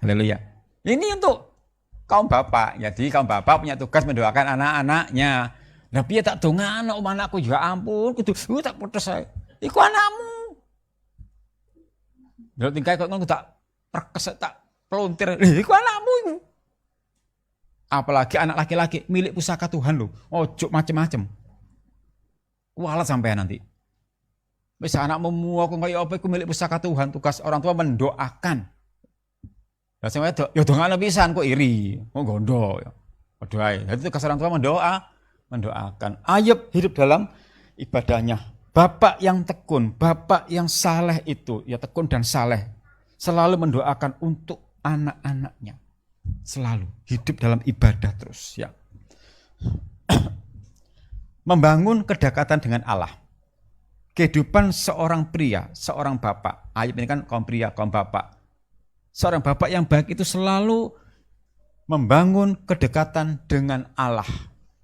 Haleluya. Ini untuk kaum bapak. Jadi kaum bapak punya tugas mendoakan anak-anaknya. Nah, piye tak dongano anakku ya ampun, kudu tak putus saya. Iku anakmu. Lha tingkai kok ngono tak perkes tak peluntir. Iku anakmu iku. Apalagi anak laki-laki milik pusaka Tuhan lho. Ojo macem-macem. Kualat sampean nanti. Wis anakmu aku kaya apa iku milik pusaka Tuhan, tugas orang tua mendoakan. Lah sing wedok ya dongane pisan kok iri, kok gondo ya. Padha ae. Dadi tugas orang tua mendoakan. Ayub hidup dalam ibadahnya. Bapak yang tekun, bapak yang saleh itu, ya tekun dan saleh, selalu mendoakan untuk anak-anaknya. Selalu hidup dalam ibadah terus ya. Membangun kedekatan dengan Allah. Kehidupan seorang pria, seorang bapak. Ayub ini kan kaum pria, kaum bapak. Seorang bapak yang baik itu selalu membangun kedekatan dengan Allah.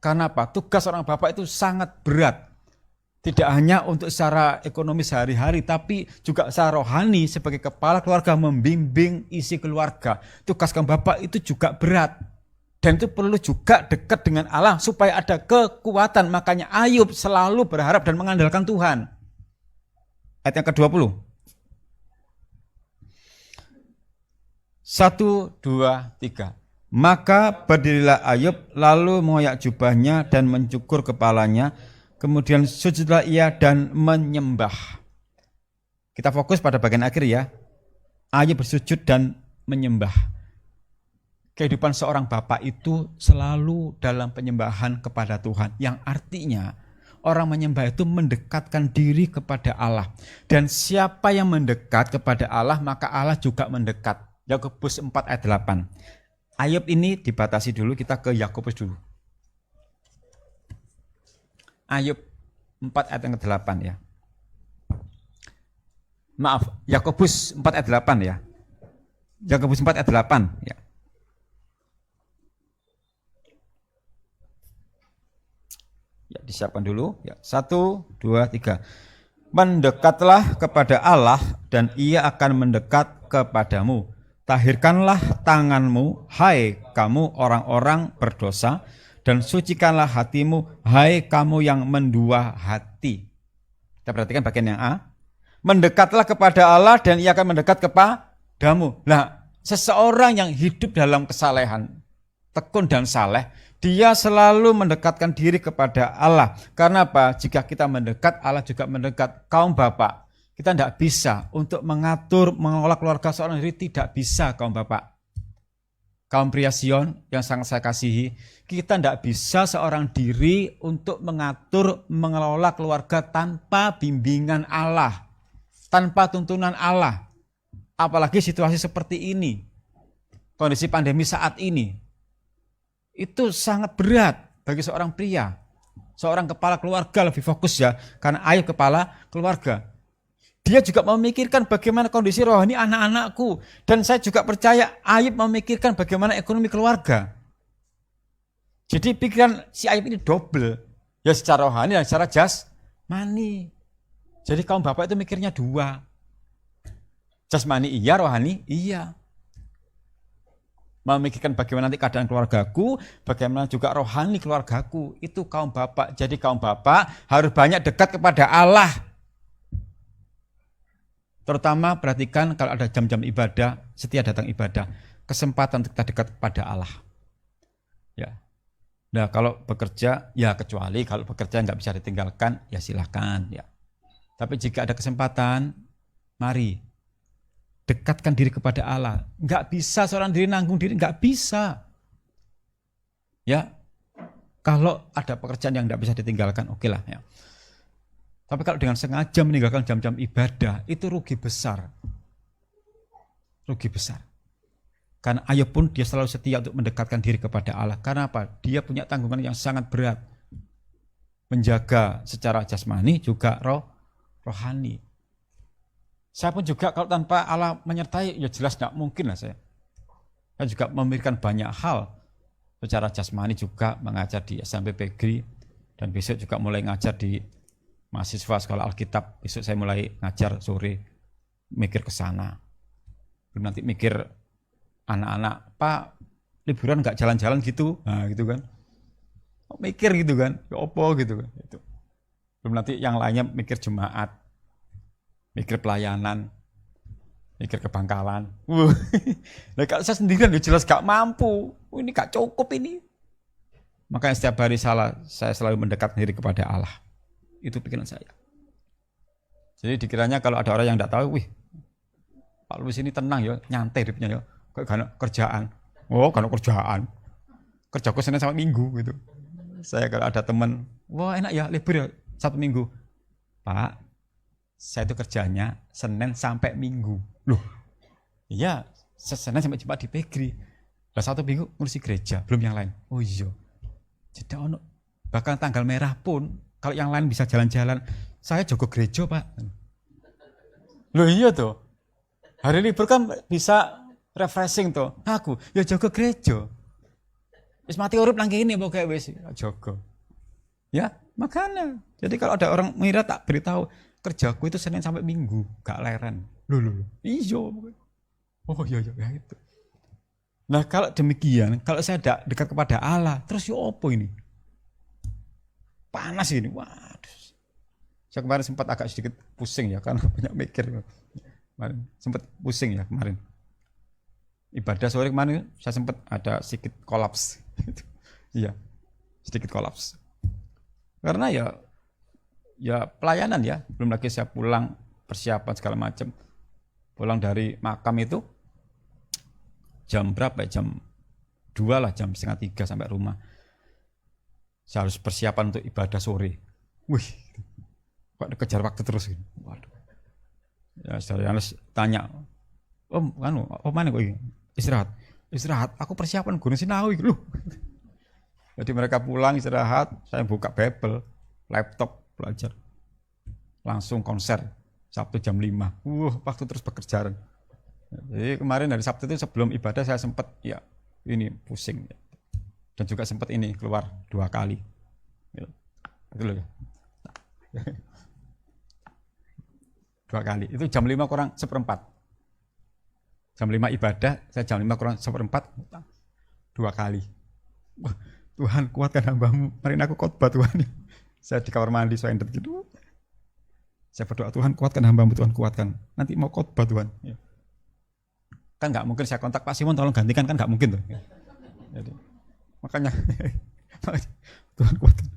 Karena apa? Tugas seorang bapak itu sangat berat. Tidak hanya untuk secara ekonomi sehari-hari, tapi juga secara rohani sebagai kepala keluarga membimbing isi keluarga. Tugas kaum bapak itu juga berat. Dan itu perlu juga dekat dengan Allah supaya ada kekuatan. Makanya Ayub selalu berharap dan mengandalkan Tuhan. Ayat yang ke-20. 1, 2, 3. Maka berdirilah Ayub, lalu mengoyak jubahnya dan mencukur kepalanya. Kemudian sujudlah ia dan menyembah. Kita fokus pada bagian akhir ya. Ayub bersujud dan menyembah. Kehidupan seorang bapak itu selalu dalam penyembahan kepada Tuhan. Yang artinya orang menyembah itu mendekatkan diri kepada Allah. Dan siapa yang mendekat kepada Allah, maka Allah juga mendekat. Yakobus 4 ayat 8. Ayub ini dibatasi dulu, kita ke Yakobus dulu. Ayub 4 ayat yang ke-8 ya. Maaf, Yakobus 4 ayat 8 ya. Yakobus 4 ayat 8 ya. Ya, disiapkan dulu ya. 1, 2, 3. Mendekatlah kepada Allah dan ia akan mendekat kepadamu. Tahirkanlah tanganmu, hai kamu orang-orang berdosa, dan sucikanlah hatimu, hai kamu yang mendua hati. Kita perhatikan bagian yang A. Mendekatlah kepada Allah dan ia akan mendekat kepadamu. Nah, seseorang yang hidup dalam kesalehan, tekun dan saleh, dia selalu mendekatkan diri kepada Allah. Karena apa? Jika kita mendekat, Allah juga mendekat. Kaum bapak, kita tidak bisa untuk mengatur, mengelola keluarga seorang diri, tidak bisa kaum bapak. Kaum pria Sion yang sangat saya kasihi, kita tidak bisa seorang diri untuk mengatur, mengelola keluarga tanpa bimbingan Allah, tanpa tuntunan Allah. Apalagi situasi seperti ini, kondisi pandemi saat ini, itu sangat berat bagi seorang pria. Seorang kepala keluarga lebih fokus ya, karena Ayub kepala keluarga. Dia juga memikirkan bagaimana kondisi rohani anak-anakku. Dan saya juga percaya Ayub memikirkan bagaimana ekonomi keluarga. Jadi pikiran si Ayub ini double. Ya secara rohani dan secara jasmani. Jadi kaum bapak itu mikirnya dua. Jasmani iya, rohani iya. Memikirkan bagaimana nanti keadaan keluargaku, bagaimana juga rohani keluargaku. Itu kaum bapak. Jadi kaum bapak harus banyak dekat kepada Allah. Terutama perhatikan kalau ada jam-jam ibadah, setia datang ibadah, kesempatan untuk kita dekat kepada Allah. Ya. Nah, kalau bekerja, ya kecuali kalau bekerja nggak bisa ditinggalkan, ya silakan. Ya. Tapi jika ada kesempatan, mari dekatkan diri kepada Allah. Nggak bisa seorang diri nanggung diri, nggak bisa. Ya, kalau ada pekerjaan yang nggak bisa ditinggalkan, oke lah. Ya. Tapi kalau dengan sengaja meninggalkan jam-jam ibadah, itu rugi besar. Rugi besar. Karena Ayub pun dia selalu setia untuk mendekatkan diri kepada Allah. Karena apa? Dia punya tanggungan yang sangat berat. Menjaga secara jasmani juga rohani. Saya pun juga kalau tanpa Allah menyertai, ya jelas tidak mungkin lah saya. Saya juga memikirkan banyak hal. Secara jasmani juga mengajar di SMP Pegri. Dan besok juga mulai ngajar di mahasiswa sekolah Alkitab, besok saya mulai ngajar sore, mikir ke sana. Belum nanti mikir anak-anak, Pak, liburan nggak jalan-jalan gitu, nah gitu kan. Mikir gitu kan, ya opo gitu kan. Gitu. Belum nanti yang lainnya mikir jemaat, mikir pelayanan, mikir kebangkalan. Nah kalau saya sendirian ya jelas gak mampu, ini gak cukup ini. Makanya setiap hari saya selalu mendekat diri kepada Allah. Itu pikiran saya. Jadi dikiranya kalau ada orang yang tidak tahu, wih, Pak Luis ini tenang ya, nyantai hidupnya ya, kayak kerjaan. Oh, karena kerjaan. Kerjaku Senin sampai Minggu gitu. Saya kalau ada teman, wah enak ya, libur ya, Sabtu Minggu. Pak, saya itu kerjanya Senin sampai Minggu. Loh, iya, Senin sampai Jumat di Pegri. Lah Sabtu Minggu ngurusi gereja, belum yang lain. Oh iya. Jadi bahkan tanggal merah pun, kalau yang lain bisa jalan-jalan, saya jaga gereja Pak. Loh iya tuh, hari libur kan bisa refreshing tuh. Aku ya jaga gereja. Wis mati urip nang kene pokoke wis jaga. Ya, makanya. Jadi kalau ada orang mengira tak beritahu, kerjaku itu Senin sampai Minggu, gak leren. Loh. Iya. Oh iya itu. Nah kalau demikian, kalau saya tidak dekat kepada Allah, terus ya apa ini? Panas ini, waduh. Saya kemarin sempat agak sedikit pusing ya, karena banyak mikir. Kemarin sempat pusing ya kemarin. ibadah sore kemarin saya sempat ada sedikit kolaps. Iya, sedikit kolaps. Karena ya pelayanan ya, belum lagi saya pulang persiapan segala macam. Pulang dari makam itu jam berapa ya? Jam 2 lah, jam 2:30 sampai rumah. Saya harus persiapan untuk ibadah sore. Wih, kok dikejar waktu terus gitu. Waduh. Ya saya harus tanya, Om, mana kok ini? Istirahat. Aku persiapan Gunung Sinau loh. Jadi mereka pulang istirahat, saya buka Bible, laptop, belajar. Langsung konser Sabtu jam 5. Waktu terus bekerja. Jadi kemarin hari Sabtu itu sebelum ibadah saya sempat ya ini pusing. Dan juga sempat ini keluar 2 kali. Itu loh ya. 2 kali. Itu jam 5 kurang 1/4. Jam 5 ibadah, saya jam 5 kurang 1/4 2 kali. Wah, Tuhan kuatkan hamba-Mu. Mari aku khotbah Tuhan. Saya di kamar mandi saya gitu. Saya berdoa Tuhan kuatkan hamba-Mu, Tuhan kuatkan. Nanti mau khotbah Tuhan. Kan nggak mungkin saya kontak Pak Simon tolong gantikan, kan nggak mungkin tuh. Jadi, makanya Tuhan kuatkan.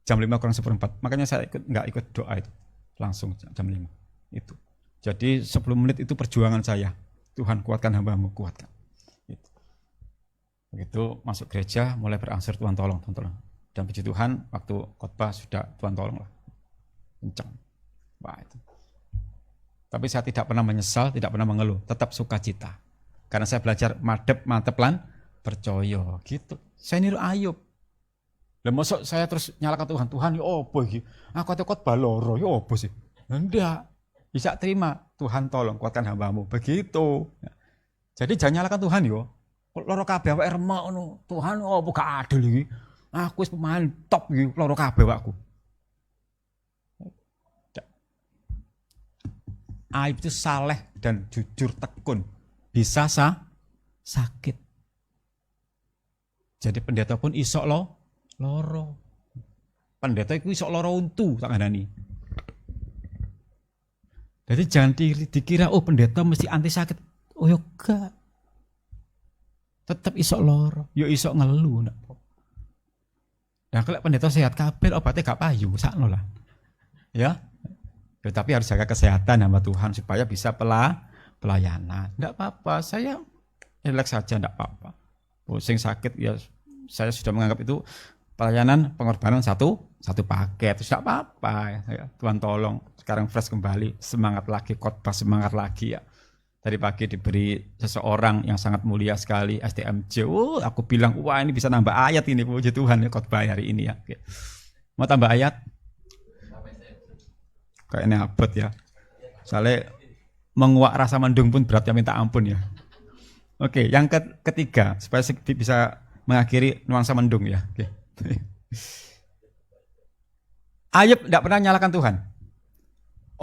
Jam 5 kurang 1/4. Makanya saya nggak ikut doa itu. Langsung jam 5 itu. Jadi 10 menit itu perjuangan saya. Tuhan kuatkan hamba-Mu, kuatkan. Begitu masuk gereja mulai berangsur Tuhan tolong. Dan puji Tuhan waktu khotbah sudah Tuhan tolong lah. Kencang. Wah itu. Tapi saya tidak pernah menyesal, tidak pernah mengeluh, tetap sukacita. Karena saya belajar mantep lan percaya gitu. Saya niru Ayub. Lah mosok saya terus nyalakan Tuhan ya opo iki? Aku ate khotbah loro ya opo sih? Enggak. Bisa terima, Tuhan tolong kuatkan hamba-Mu. Begitu. Jadi jangan nyalakan Tuhan yo. Loro kabeh awake remek ngono. Tuhan opo gak adil iki? Aku wis pemain top iki loro kabeh awakku. Ayub itu saleh dan jujur tekun. Bisa sakit. Jadi pendeta pun isok loro. Pendeta itu isok loro untu tak ngandani. Jadi jangan dikira pendeta mesti anti sakit. Oh ya enggak. Tetap isok loro, yo isok ngeluh ndak. Nah kalau pendeta sehat kabeh obatnya gak payu, sakno lah. Ya. Tapi harus jaga kesehatan hamba Tuhan supaya bisa pelayanan. Enggak apa-apa, saya relax saja enggak apa-apa. Pusing sakit ya saya sudah menganggap itu pelayanan pengorbanan satu paket. Tidak apa-apa ya. Tuhan tolong sekarang fresh kembali, semangat lagi khotbah, semangat lagi ya. Tadi pagi diberi seseorang yang sangat mulia sekali STMJ. Aku bilang wah ini bisa nambah ayat ini puji Tuhan ya khotbah hari ini ya. Oke. Mau tambah ayat? Kayaknya abot ya. Soalnya menguak rasa mendung pun berat ya minta ampun ya. Oke, yang ketiga supaya bisa mengakhiri nuansa mendung ya. Oke. Ayub tidak pernah nyalakan Tuhan.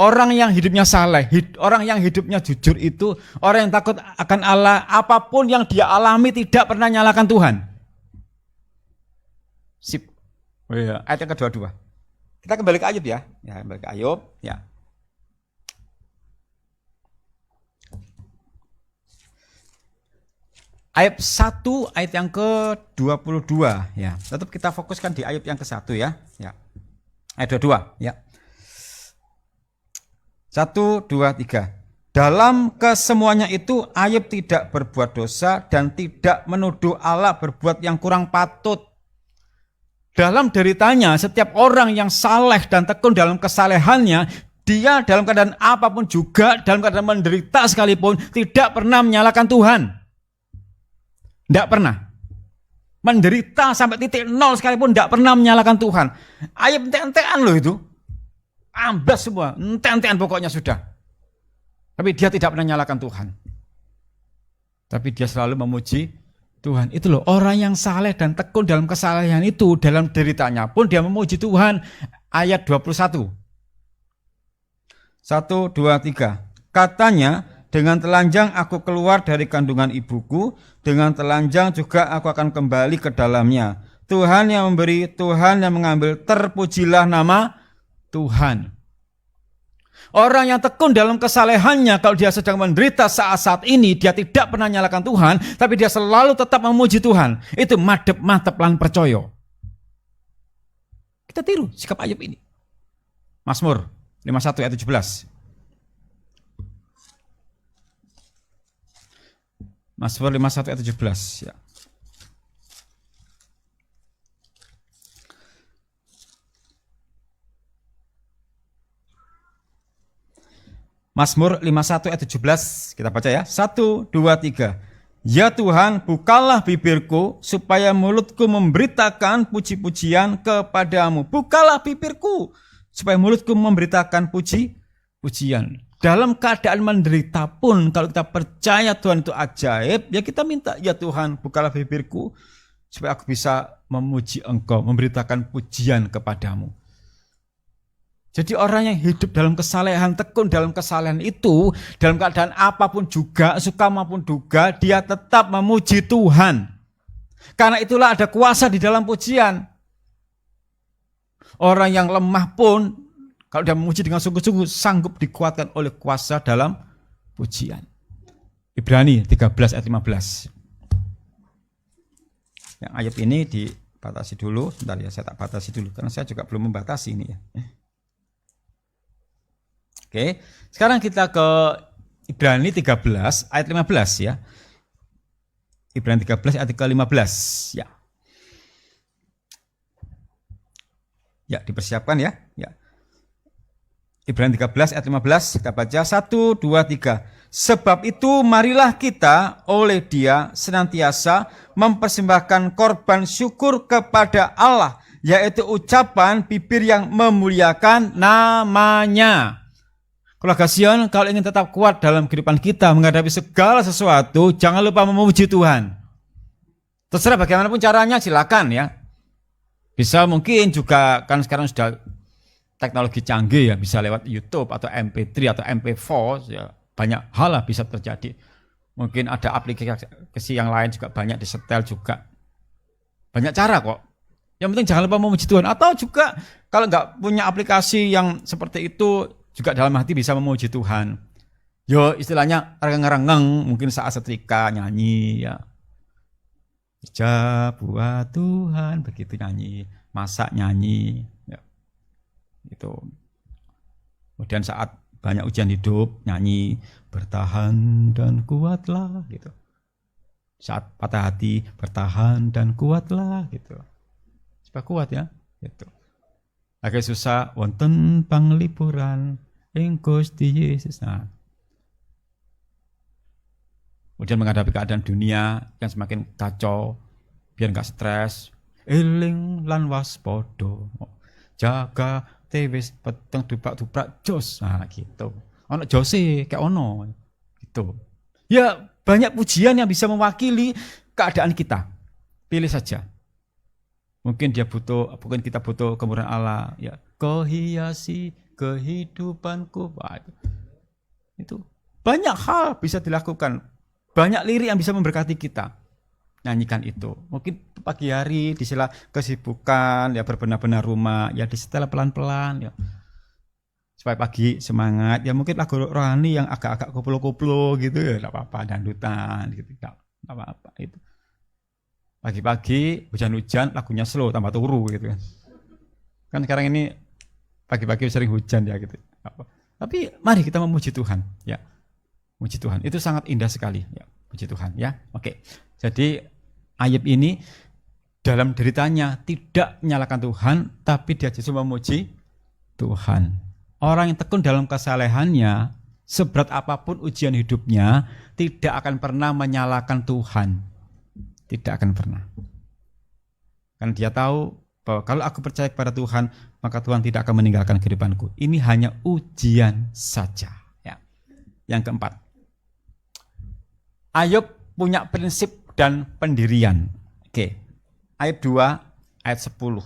Orang yang hidupnya saleh, orang yang hidupnya jujur itu, orang yang takut akan Allah, apapun yang dia alami tidak pernah nyalakan Tuhan. Sip. Oh iya, ayat yang kedua-dua. Kita kembali ke Ayub ya. Ya, kembali ke Ayub, ya. Ayat 1, ayat yang ke-22 ya. Tetap kita fokuskan di ayat yang ke-1 ya. Ya. Ayat 22 ya. 1, 2, 3. Dalam kesemuanya itu Ayub tidak berbuat dosa dan tidak menuduh Allah berbuat yang kurang patut. Dalam deritanya setiap orang yang saleh dan tekun dalam kesalehannya, dia dalam keadaan apapun juga, dalam keadaan menderita sekalipun, tidak pernah menyalahkan Tuhan. Tidak pernah. Menderita sampai titik nol sekalipun tidak pernah menyalahkan Tuhan. Ayub ente-entean loh itu. Amblas semua, ente-entean pokoknya sudah. Tapi dia tidak pernah menyalahkan Tuhan. Tapi dia selalu memuji Tuhan. Itu loh orang yang saleh dan tekun dalam kesalehan itu, dalam deritanya pun dia memuji Tuhan. Ayat 21. 1, 2, 3. Katanya, dengan telanjang aku keluar dari kandungan ibuku, dengan telanjang juga aku akan kembali ke dalamnya. Tuhan yang memberi, Tuhan yang mengambil, terpujilah nama Tuhan. Orang yang tekun dalam kesalehannya, kalau dia sedang menderita saat-saat ini, dia tidak pernah nyalakan Tuhan, tapi dia selalu tetap memuji Tuhan. Itu madep mantep lan percaya. Kita tiru sikap Ayub ini. Mazmur 51 ayat 17. Mazmur 51 ayat 17 ya. Mazmur 51 ayat 17, kita baca ya. 1, 2, 3. Ya Tuhan, bukalah bibirku, supaya mulutku memberitakan puji-pujian kepadamu. Bukalah bibirku, supaya mulutku memberitakan puji-pujian. Dalam keadaan menderita pun, kalau kita percaya Tuhan itu ajaib, ya kita minta, ya Tuhan, bukalah bibirku, supaya aku bisa memuji Engkau, memberitakan pujian kepadamu. Jadi orang yang hidup dalam kesalehan, tekun dalam kesalehan itu, dalam keadaan apapun juga, suka maupun duka, dia tetap memuji Tuhan. Karena itulah ada kuasa di dalam pujian. Orang yang lemah pun, kalau dia memuji dengan sungguh-sungguh, sanggup dikuatkan oleh kuasa dalam pujian. Ibrani 13 ayat 15. Yang ayat ini dibatasi dulu, bentar ya, saya tak batasi dulu, karena saya juga belum membatasi ini ya. Oke, sekarang kita ke Ibrani 13 ayat 15 ya. Ibrani 13 ayat ke-15 ya. Ya, dipersiapkan ya. Ya. Ibrani 13 ayat 15 kita baca 1, 2, 3. Sebab itu marilah kita oleh Dia senantiasa mempersembahkan korban syukur kepada Allah, yaitu ucapan bibir yang memuliakan nama-Nya. Keluarga Sion, kalau ingin tetap kuat dalam kehidupan kita menghadapi segala sesuatu, jangan lupa memuji Tuhan. Terserah bagaimanapun caranya, silakan ya. Bisa mungkin juga, kan sekarang sudah teknologi canggih ya, bisa lewat YouTube atau MP3 atau MP4, ya, banyak hal lah bisa terjadi. Mungkin ada aplikasi yang lain juga banyak disetel juga. Banyak cara kok. Yang penting jangan lupa memuji Tuhan. Atau juga kalau nggak punya aplikasi yang seperti itu, juga dalam hati bisa memuji Tuhan. Yo istilahnya rengeng-rengeng, mungkin saat setrika nyanyi ya. Ja buat Tuhan, begitu nyanyi, masak nyanyi ya. Itu. Kemudian saat banyak ujian hidup nyanyi bertahan dan kuatlah gitu. Saat patah hati bertahan dan kuatlah gitu. Supaya kuat ya gitu. Lagi susah wonten panglipuran ing Gusti Yesus. Nah. Kemudian menghadapi keadaan dunia yang semakin kacau, biar enggak stres, eling lan waspada. Jaga tewis peteng duprak-duprak jos. Nah, gitu. Ono jose kayak ono gitu. Ya, banyak pujian yang bisa mewakili keadaan kita. Pilih saja. Mungkin kita butuh kemurahan Allah, ya. Kau hiasi kehidupanku. Wah, itu banyak hal bisa dilakukan. Banyak lirik yang bisa memberkati kita. Nyanyikan itu. Mungkin pagi hari di sela kesibukan, ya berbenah-benah rumah, ya disetel pelan-pelan, ya. Supaya pagi semangat. Ya mungkin lagu rohani yang agak-agak koplo-koplo gitu ya, enggak apa-apa, dangdutan gitu, enggak apa-apa itu. Pagi-pagi hujan-hujan lagunya slow tambah turu gitu kan. Kan sekarang ini pagi-pagi sering hujan ya gitu. Tapi mari kita memuji Tuhan ya. Memuji Tuhan itu sangat indah sekali ya. Puji Tuhan ya. Oke. Jadi Ayub ini dalam deritanya tidak menyalahkan Tuhan, tapi dia justru memuji Tuhan. Orang yang tekun dalam kesalehannya, seberat apapun ujian hidupnya, tidak akan pernah menyalahkan Tuhan. Tidak akan pernah. Karena dia tahu bahwa kalau aku percaya kepada Tuhan, maka Tuhan tidak akan meninggalkan kehidupanku. Ini hanya ujian saja. Ya. Yang keempat, Ayub punya prinsip dan pendirian. Oke. Ayub 2 ayat 10.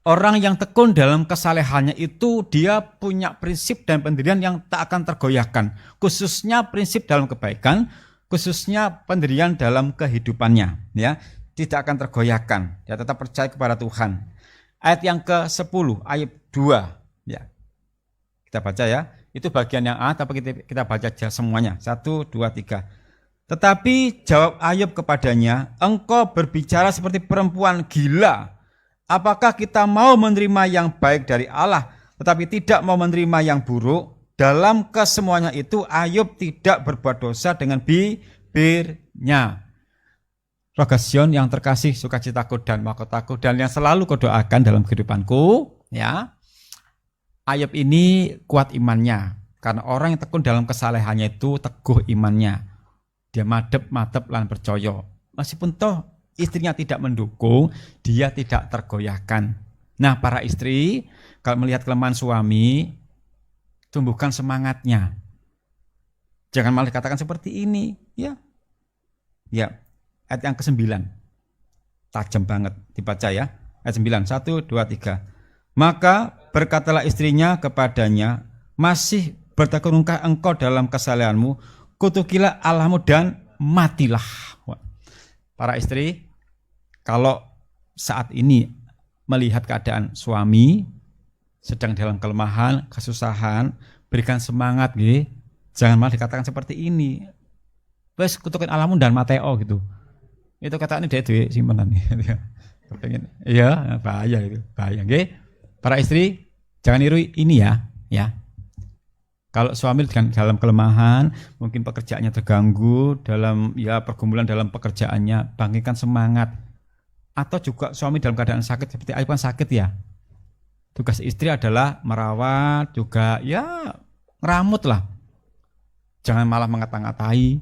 Orang yang tekun dalam kesalehannya itu dia punya prinsip dan pendirian yang tak akan tergoyahkan. Khususnya prinsip dalam kebaikan, khususnya pendirian dalam kehidupannya, ya, tidak akan tergoyahkan. Dia tetap percaya kepada Tuhan. Ayat yang ke-10, Ayub 2, Kita baca ya. Itu bagian yang A, tapi kita baca aja semuanya. 1, 2, 3. Tetapi jawab Ayub kepadanya, engkau berbicara seperti perempuan gila. Apakah kita mau menerima yang baik dari Allah, tetapi tidak mau menerima yang buruk? Dalam kesemuanya itu Ayub tidak berbuat dosa dengan bibirnya. Rogasion yang terkasih, sukacitaku dan mahkotaku, dan yang selalu kau doakan dalam kehidupanku, ya. Ayub ini kuat imannya, karena orang yang tekun dalam kesalehannya itu teguh imannya. Dia madep lan percaya. Meskipun toh istrinya tidak mendukung, dia tidak tergoyahkan. Nah, para istri, kalau melihat kelemahan suami, tumbuhkan semangatnya. Jangan malah dikatakan seperti ini, ya. Ya, ayat yang ke-9. Tajam banget dibaca ya. Ayat 9, 1, 2, 3. Maka berkatalah istrinya kepadanya, masih bertekunkah engkau dalam kesalehanmu? Kutukilah Allahmu dan matilah. Para istri, kalau saat ini melihat keadaan suami sedang dalam kelemahan, kesusahan, berikan semangat, gitu. Jangan malah dikatakan seperti ini. Wes kutukin Allahmu dan mateo gitu. Itu katanya dia duwe simpenan. Iya, bahaya itu, bahaya, nggih. Para istri, jangan niru ini ya. Kalau suami dalam kelemahan, mungkin pekerjaannya terganggu, dalam pergumulan dalam pekerjaannya, bangkitkan semangat. Atau juga suami dalam keadaan sakit, seperti Ayub kan sakit ya. Tugas istri adalah merawat, juga ngeramut lah. Jangan malah mengata-ngatai.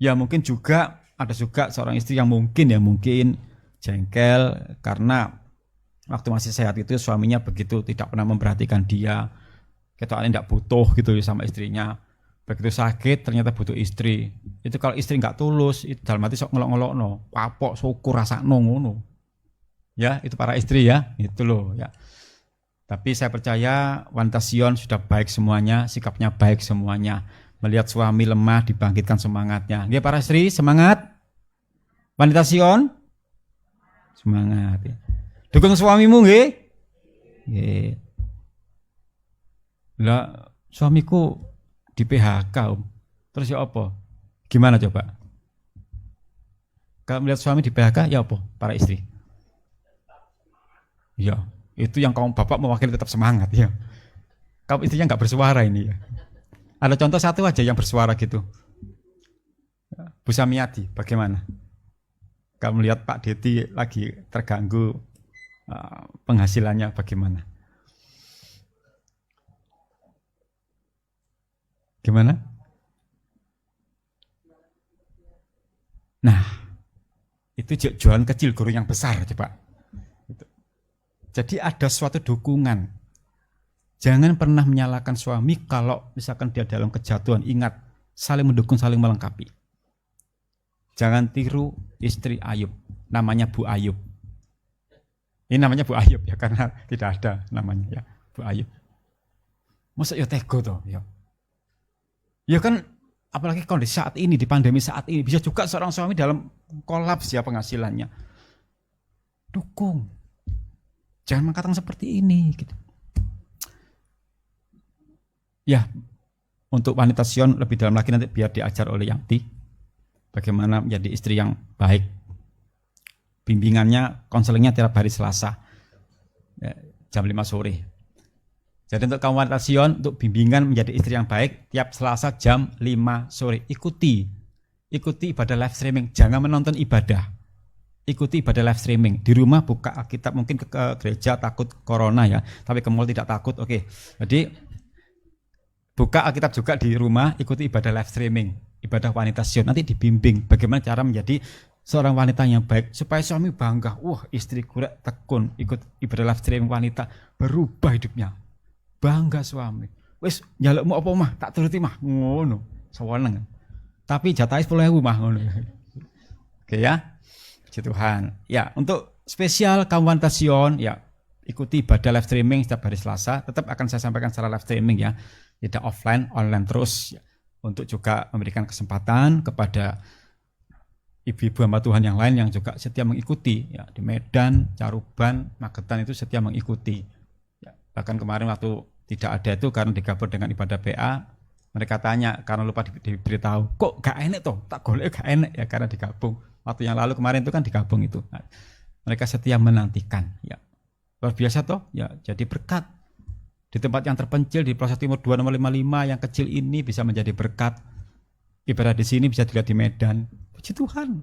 Ya mungkin juga ada juga seorang istri yang mungkin jengkel karena waktu masih sehat itu suaminya begitu tidak pernah memperhatikan dia. Ketokane tidak butuh gitu sama istrinya. Begitu sakit ternyata butuh istri. Itu kalau istri nggak tulus, itu dalam hati sok ngelok-ngelokno, kapok syukur rasakno ngono. Ya, itu para istri ya, itu loh ya. Tapi saya percaya wanita Sion sudah baik semuanya, sikapnya baik semuanya. Melihat suami lemah dibangkitkan semangatnya. Nggih para istri, semangat. Wanita Sion semangat ya. Dukung suamimu nggih? Nggih. Lah suamiku di PHK terus ya apa? Gimana coba? Kalau melihat suami di PHK ya apa para istri? Ya itu yang kaum bapak mewakili tetap semangat ya. Kaum istrinya nggak bersuara ini ya. Ada contoh satu aja yang bersuara gitu. Bu Samiati bagaimana? Kalau melihat Pak Deti lagi terganggu penghasilannya bagaimana? Gimana? Nah, itu jualan kecil guru yang besar coba. Jadi ada suatu dukungan. Jangan pernah menyalahkan suami kalau misalkan dia dalam kejatuhan. Ingat, saling mendukung, saling melengkapi. Jangan tiru istri Ayub, namanya Bu Ayub. Ini namanya Bu Ayub ya, karena tidak ada namanya ya, Bu Ayub. Masa ya tego toh ya. Ya kan apalagi kondisi saat ini, di pandemi saat ini, bisa juga seorang suami dalam kolaps ya penghasilannya. Dukung. Jangan mengatakan seperti ini gitu. Ya, untuk wanita Sion lebih dalam lagi nanti biar diajar oleh Yanti bagaimana menjadi istri yang baik. Bimbingannya, konselingnya tiap hari Selasa ya, jam 5 sore. Jadi untuk kaum wanita Sion, untuk bimbingan menjadi istri yang baik tiap Selasa jam 5 sore. Ikuti ibadah live streaming, jangan menonton ibadah. Ikuti ibadah live streaming. Di rumah buka Alkitab, mungkin ke gereja takut corona ya, tapi ke mall tidak takut. Oke. Jadi buka Alkitab juga di rumah, ikuti ibadah live streaming, ibadah wanita Sion. Nanti dibimbing bagaimana cara menjadi seorang wanita yang baik supaya suami bangga. Wah, istriku tekun ikut ibadah live streaming wanita, berubah hidupnya. Bangga suami. Wis njalukmu apa mah? Tak turuti mah. Ngono. Seweneng. Tapi jatahe 10.000 mah ngono. Oke ya. Puji Tuhan. Ya, untuk spesial kaum wanita Sion ya, ikuti ibadah live streaming setiap hari Selasa. Tetap akan saya sampaikan secara live streaming ya. Tidak offline, online terus ya. Untuk juga memberikan kesempatan kepada ibu-ibu hamba Tuhan yang lain yang juga setia mengikuti ya, di Medan, Caruban, Magetan itu setia mengikuti. Ya, bahkan kemarin waktu Tidak ada itu karena digabung dengan ibadah PA. Mereka tanya karena lupa diberitahu, kok gak enak toh? Tak golek gak enak ya karena digabung. Waktu yang lalu kemarin itu kan digabung itu. Nah, mereka setia menantikan. Ya, luar biasa toh. Ya, jadi berkat di tempat yang terpencil di Plaza Timur 2 nomor 55 yang kecil ini bisa menjadi berkat. Ibadah di sini bisa dilihat di Medan. Puji Tuhan.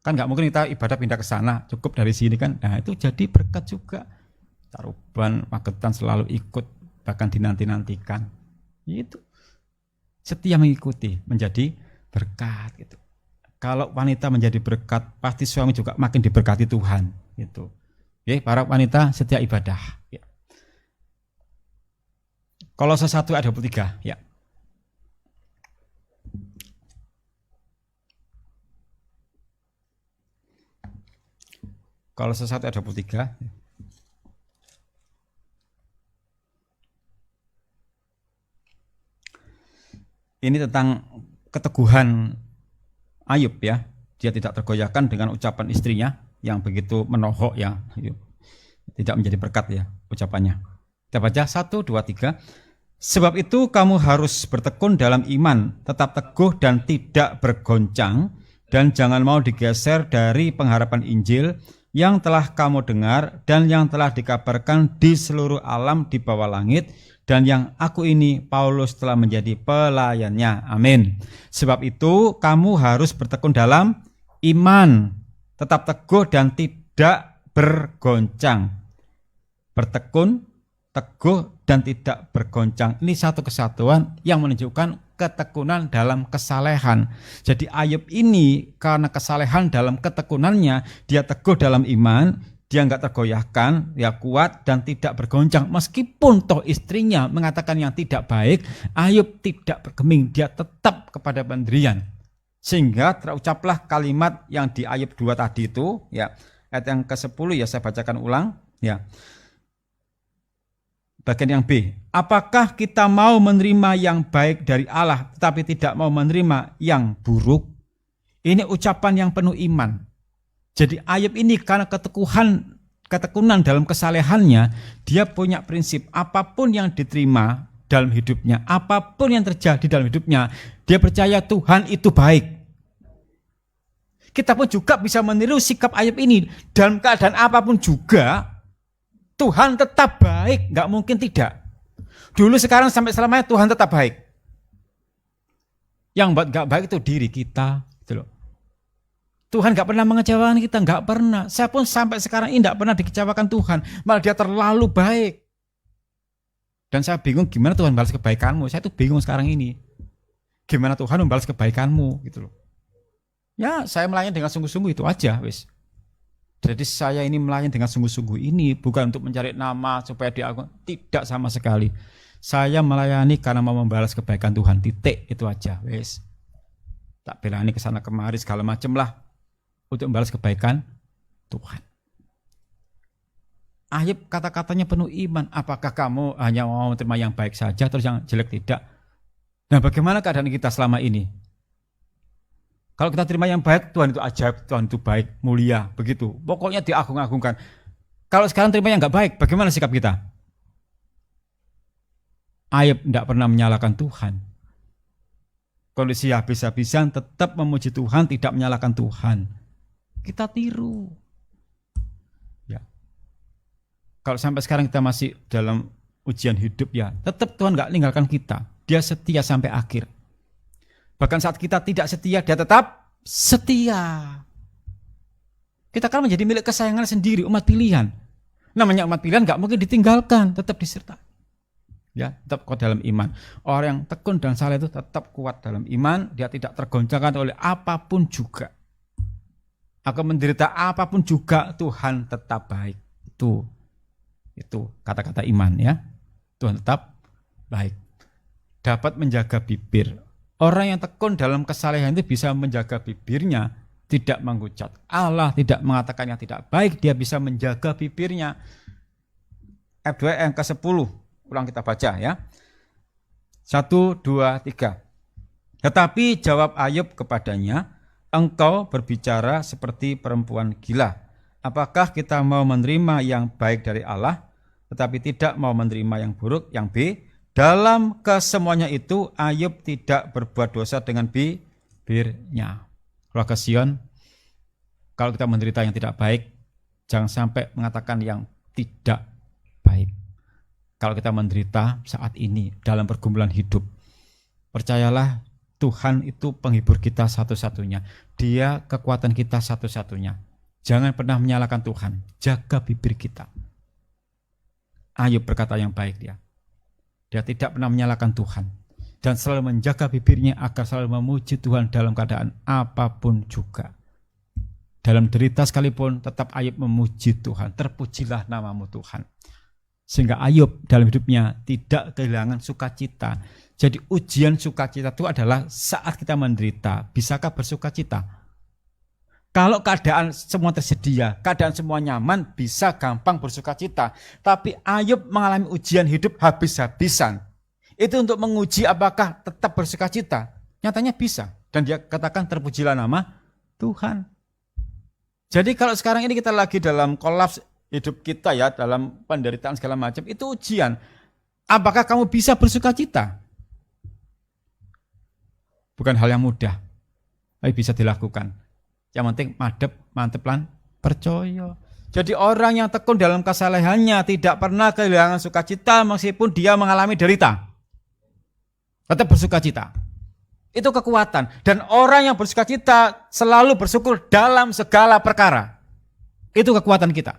Kan nggak mungkin kita ibadah pindah ke sana, cukup dari sini kan. Nah itu jadi berkat juga. Taruban, Magetan selalu ikut, bahkan dinanti-nantikan. Itu setia mengikuti, menjadi berkat gitu. Kalau wanita menjadi berkat, pasti suami juga makin diberkati Tuhan. Gitu. Oke, para wanita setia ibadah. Ya. Kolose 1 ayat 23. Ya. Kolose 1 ayat 23. Ini tentang keteguhan Ayub ya. Dia tidak tergoyahkan dengan ucapan istrinya yang begitu menohok ya. Tidak menjadi berkat ya ucapannya. Kita baca 1, 2, 3. Sebab itu kamu harus bertekun dalam iman, tetap teguh dan tidak bergoncang, dan jangan mau digeser dari pengharapan Injil yang telah kamu dengar dan yang telah dikabarkan di seluruh alam di bawah langit, dan yang aku ini Paulus telah menjadi pelayannya. Amin. Sebab itu kamu harus bertekun dalam iman, tetap teguh dan tidak bergoncang. Bertekun, teguh dan tidak bergoncang. Ini satu kesatuan yang menunjukkan ketekunan dalam kesalehan. Jadi Ayub ini karena kesalehan dalam ketekunannya, dia teguh dalam iman, dia enggak tergoyahkan, dia kuat dan tidak bergoncang. Meskipun toh istrinya mengatakan yang tidak baik, Ayub tidak bergeming, dia tetap kepada pendirian. Sehingga terucaplah kalimat yang di Ayub 2 tadi itu, ya, ayat yang ke-10 ya saya bacakan ulang, ya. Bagian yang B, apakah kita mau menerima yang baik dari Allah tetapi tidak mau menerima yang buruk? Ini ucapan yang penuh iman. Jadi Ayub ini karena ketekunan dalam kesalehannya, dia punya prinsip apapun yang diterima dalam hidupnya, apapun yang terjadi dalam hidupnya, dia percaya Tuhan itu baik. Kita pun juga bisa meniru sikap Ayub ini dalam keadaan apapun juga. Tuhan tetap baik, nggak mungkin tidak. Dulu, sekarang, sampai selamanya Tuhan tetap baik. Yang buat nggak baik itu diri kita, gitu loh. Tuhan nggak pernah mengecewakan kita, nggak pernah. Saya pun sampai sekarang ini nggak pernah dikecewakan Tuhan, malah Dia terlalu baik. Dan saya bingung gimana Tuhan balas kebaikanmu. Saya tuh bingung sekarang ini. Gimana Tuhan membalas kebaikanmu, gitu loh. Ya, saya melayani dengan sungguh-sungguh itu aja, wis. Jadi saya ini melayani dengan sungguh-sungguh ini bukan untuk mencari nama supaya diakui, tidak sama sekali. Saya melayani karena mau membalas kebaikan Tuhan, titik, itu aja, wes. Tak belani ke sana kemari segala macam lah untuk membalas kebaikan Tuhan. Ayub kata-katanya penuh iman. Apakah kamu hanya mau menerima yang baik saja terus yang jelek tidak? Nah, bagaimana keadaan kita selama ini? Kalau kita terima yang baik, Tuhan itu ajaib, Tuhan itu baik, mulia, begitu. Pokoknya diagung-agungkan. Kalau sekarang terima yang enggak baik, bagaimana sikap kita? Ayub tidak pernah menyalahkan Tuhan. Kondisi habis-habisan tetap memuji Tuhan, tidak menyalahkan Tuhan. Kita tiru. Ya. Kalau sampai sekarang kita masih dalam ujian hidup, ya tetap Tuhan enggak meninggalkan kita. Dia setia sampai akhir. Bahkan saat kita tidak setia, Dia tetap setia. Kita kan menjadi milik kesayangan sendiri, umat pilihan. Namanya umat pilihan gak mungkin ditinggalkan, tetap disertai. Ya, tetap kuat dalam iman. Orang yang tekun dan saleh itu tetap kuat dalam iman, dia tidak tergoncangkan oleh apapun juga. Akan menderita apapun juga, Tuhan tetap baik. Itu kata-kata iman ya. Tuhan tetap baik. Dapat menjaga bibir. Orang yang tekun dalam kesalehan itu bisa menjaga bibirnya, tidak mengucap Allah, tidak mengatakan yang tidak baik, dia bisa menjaga bibirnya. Ayat 2 yang ke-10, ulang kita baca ya. 1, 2, 3. Tetapi jawab Ayub kepadanya, engkau berbicara seperti perempuan gila. Apakah kita mau menerima yang baik dari Allah, tetapi tidak mau menerima yang buruk. Yang B, dalam kesemuanya itu Ayub tidak berbuat dosa dengan bibirnya. Keluarga Sion, kalau kita menderita yang tidak baik, jangan sampai mengatakan yang tidak baik. Kalau kita menderita saat ini dalam pergumulan hidup, percayalah Tuhan itu penghibur kita satu-satunya. Dia kekuatan kita satu-satunya. Jangan pernah menyalahkan Tuhan. Jaga bibir kita. Ayub berkata yang baik dia. Dia tidak pernah menyalahkan Tuhan. Dan selalu menjaga bibirnya agar selalu memuji Tuhan dalam keadaan apapun juga. Dalam derita sekalipun tetap Ayub memuji Tuhan. Terpujilah namamu Tuhan. Sehingga Ayub dalam hidupnya tidak kehilangan sukacita. Jadi ujian sukacita itu adalah saat kita menderita. Bisakah bersukacita? Kalau keadaan semua tersedia, keadaan semua nyaman, bisa gampang bersukacita. Tapi Ayub mengalami ujian hidup habis-habisan. Itu untuk menguji apakah tetap bersukacita. Nyatanya bisa. Dan dia katakan terpujilah nama Tuhan. Jadi kalau sekarang ini kita lagi dalam kolaps hidup kita ya, dalam penderitaan segala macam, itu ujian. Apakah kamu bisa bersukacita? Bukan hal yang mudah, tapi bisa dilakukan. Yang penting mantep lan percaya. Jadi orang yang tekun dalam kesalehannya tidak pernah kehilangan sukacita meskipun dia mengalami derita. Tetap bersukacita. Itu kekuatan. Dan orang yang bersukacita selalu bersyukur dalam segala perkara. Itu kekuatan kita.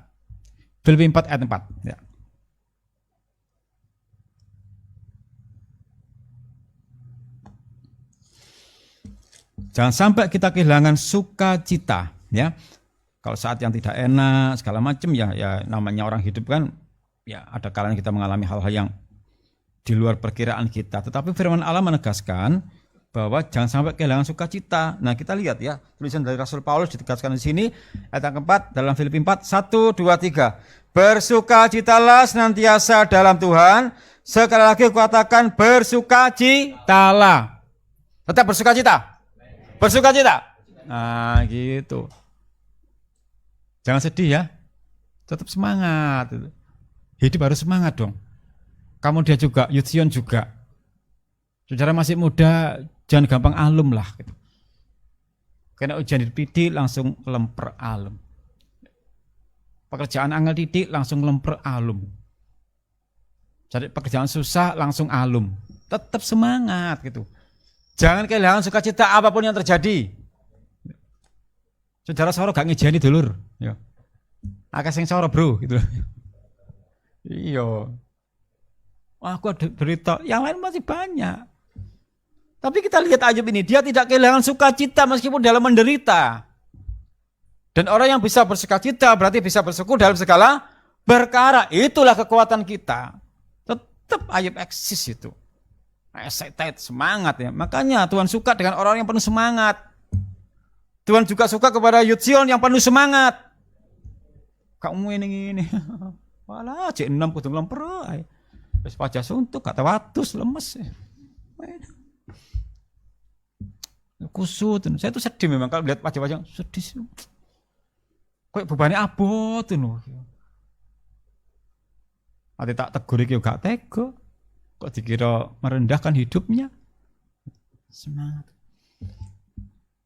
Filipi 4 ayat 4. Ya. Jangan sampai kita kehilangan sukacita, ya. Kalau saat yang tidak enak segala macam ya namanya orang hidup kan, ya ada kalanya kita mengalami hal-hal yang di luar perkiraan kita. Tetapi firman Allah menegaskan bahwa jangan sampai kehilangan sukacita. Nah, kita lihat ya, tulisan dari Rasul Paulus ditegaskan di sini ayat yang keempat dalam Filipi 4, 1, 2, 3. Bersukacitalah senantiasa dalam Tuhan. Sekali lagi aku katakan bersukacitalah. Tetap bersukacita. Bersukacita. Nah, gitu. Jangan sedih ya. Tetap semangat. Hidup harus semangat dong. Kamu dia juga, Yudsion juga. Saudara masih muda, jangan gampang alum lah. Gitu. Karena ujian dididik langsung lemper alum. Pekerjaan angel didik langsung lemper alum. Cari pekerjaan susah langsung alum. Tetap semangat gitu. Jangan kehilangan sukacita apapun yang terjadi. Saudara soro gak ngejani dulur. Ya. Akeh sing soro bro gitu. Iya. Aku ada berita, yang lain masih banyak. Tapi kita lihat Ayub ini, dia tidak kehilangan sukacita meskipun dalam menderita. Dan orang yang bisa bersukacita berarti bisa bersyukur dalam segala perkara. Itulah kekuatan kita. Tetap Ayub eksis itu. Excited, semangat ya. Makanya Tuhan suka dengan orang yang penuh semangat. Tuhan juga suka kepada Yudsion yang penuh semangat. Kamu ini. Walah, cek 6 kudu lemper. Wis pajak suntuk, gak tawatus, lemes. Kusut. Saya tuh sedih memang kalau lihat wajah-wajah sedih. Kayak bebannya abot tuh. Ati tak tegur iki gak tega. Kok dikira merendahkan hidupnya? Semangat.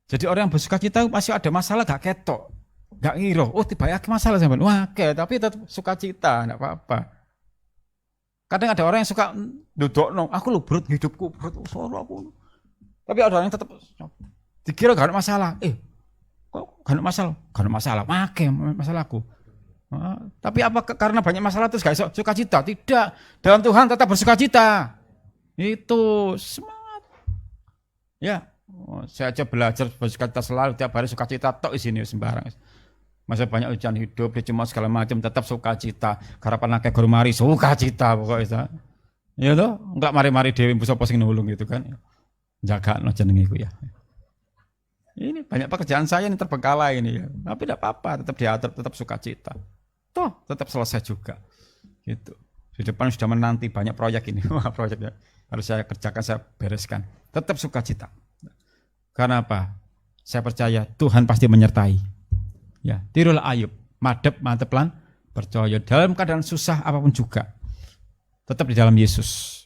Jadi orang yang bersukacita masih ada masalah gak ketok. Gak ngira, oh tiba-tiba masalah sampean. Wah, tapi tetap sukacita, enggak apa-apa. Kadang ada orang yang suka dudukno, aku lu brut hidupku, brut soro aku. Tapi ada orang yang tetap dikira gak ada masalah. Kok gak ada masalah? Gak ada masalah. Make masalahku. Tapi apa karena banyak masalah terus gak sukacita? Tidak. Dalam Tuhan tetap bersukacita. Itu semangat. Ya, saya aja belajar bersukacita selalu tiap hari sukacita tok di sini sembarang. Masa banyak ujian hidup, dia cuma segala macam tetap sukacita. Harapan akeh guru mari sukacita pokoknya. Ya toh, enggak mari-mari dhewe sapa sing nulung gitu kan. Jagakno jenenge iku ya. Ini banyak pekerjaan saya yang terbengkalai ini ya. Tapi tidak apa-apa, tetap diatur, tetap sukacita. Toh, tetap selesai juga. Gitu. Di depan sudah menanti banyak proyek ini. Wah, proyeknya harus saya kerjakan, saya bereskan. Tetap sukacita. Karena apa? Saya percaya Tuhan pasti menyertai. Ya, tirulah Ayub, mantep lan percaya dalam keadaan susah apapun juga, tetap di dalam Yesus.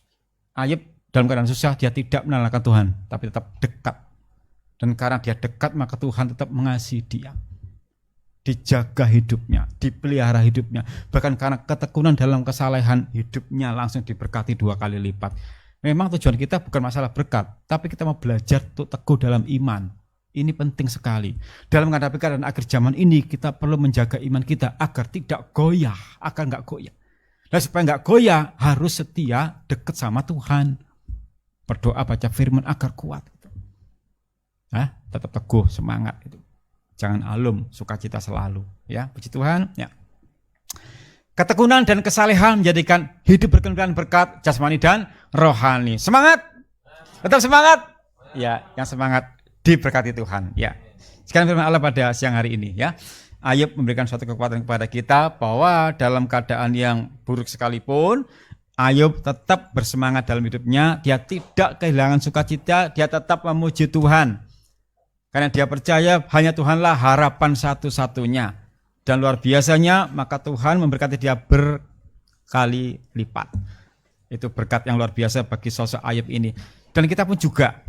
Ayub dalam keadaan susah dia tidak menalahkan Tuhan, tapi tetap dekat. Dan karena dia dekat maka Tuhan tetap mengasihi dia. Dijaga hidupnya, dipelihara hidupnya. Bahkan karena ketekunan dalam kesalehan, hidupnya langsung diberkati 2 kali lipat. Memang tujuan kita bukan masalah berkat, tapi kita mau belajar untuk teguh dalam iman. Ini penting sekali. Dalam menghadapi keadaan akhir zaman ini, kita perlu menjaga iman kita agar tidak goyah, agar nggak goyah. Dan supaya nggak goyah, harus setia, dekat sama Tuhan. Berdoa, baca firman agar kuat. Tetap teguh, semangat itu. Jangan alum, sukacita selalu. Ya, puji Tuhan. Ya. Ketekunan dan kesalehan menjadikan hidup berkenan berkat jasmani dan rohani. Semangat, tetap semangat. Ya, yang semangat diberkati Tuhan. Ya, sekarang firman Allah pada siang hari ini. Ya, Ayub memberikan suatu kekuatan kepada kita bahwa dalam keadaan yang buruk sekalipun, Ayub tetap bersemangat dalam hidupnya. Dia tidak kehilangan sukacita. Dia tetap memuji Tuhan. Karena dia percaya hanya Tuhanlah harapan satu-satunya. Dan luar biasanya maka Tuhan memberkati dia berkali lipat. Itu berkat yang luar biasa bagi sosok Ayub ini. Dan kita pun juga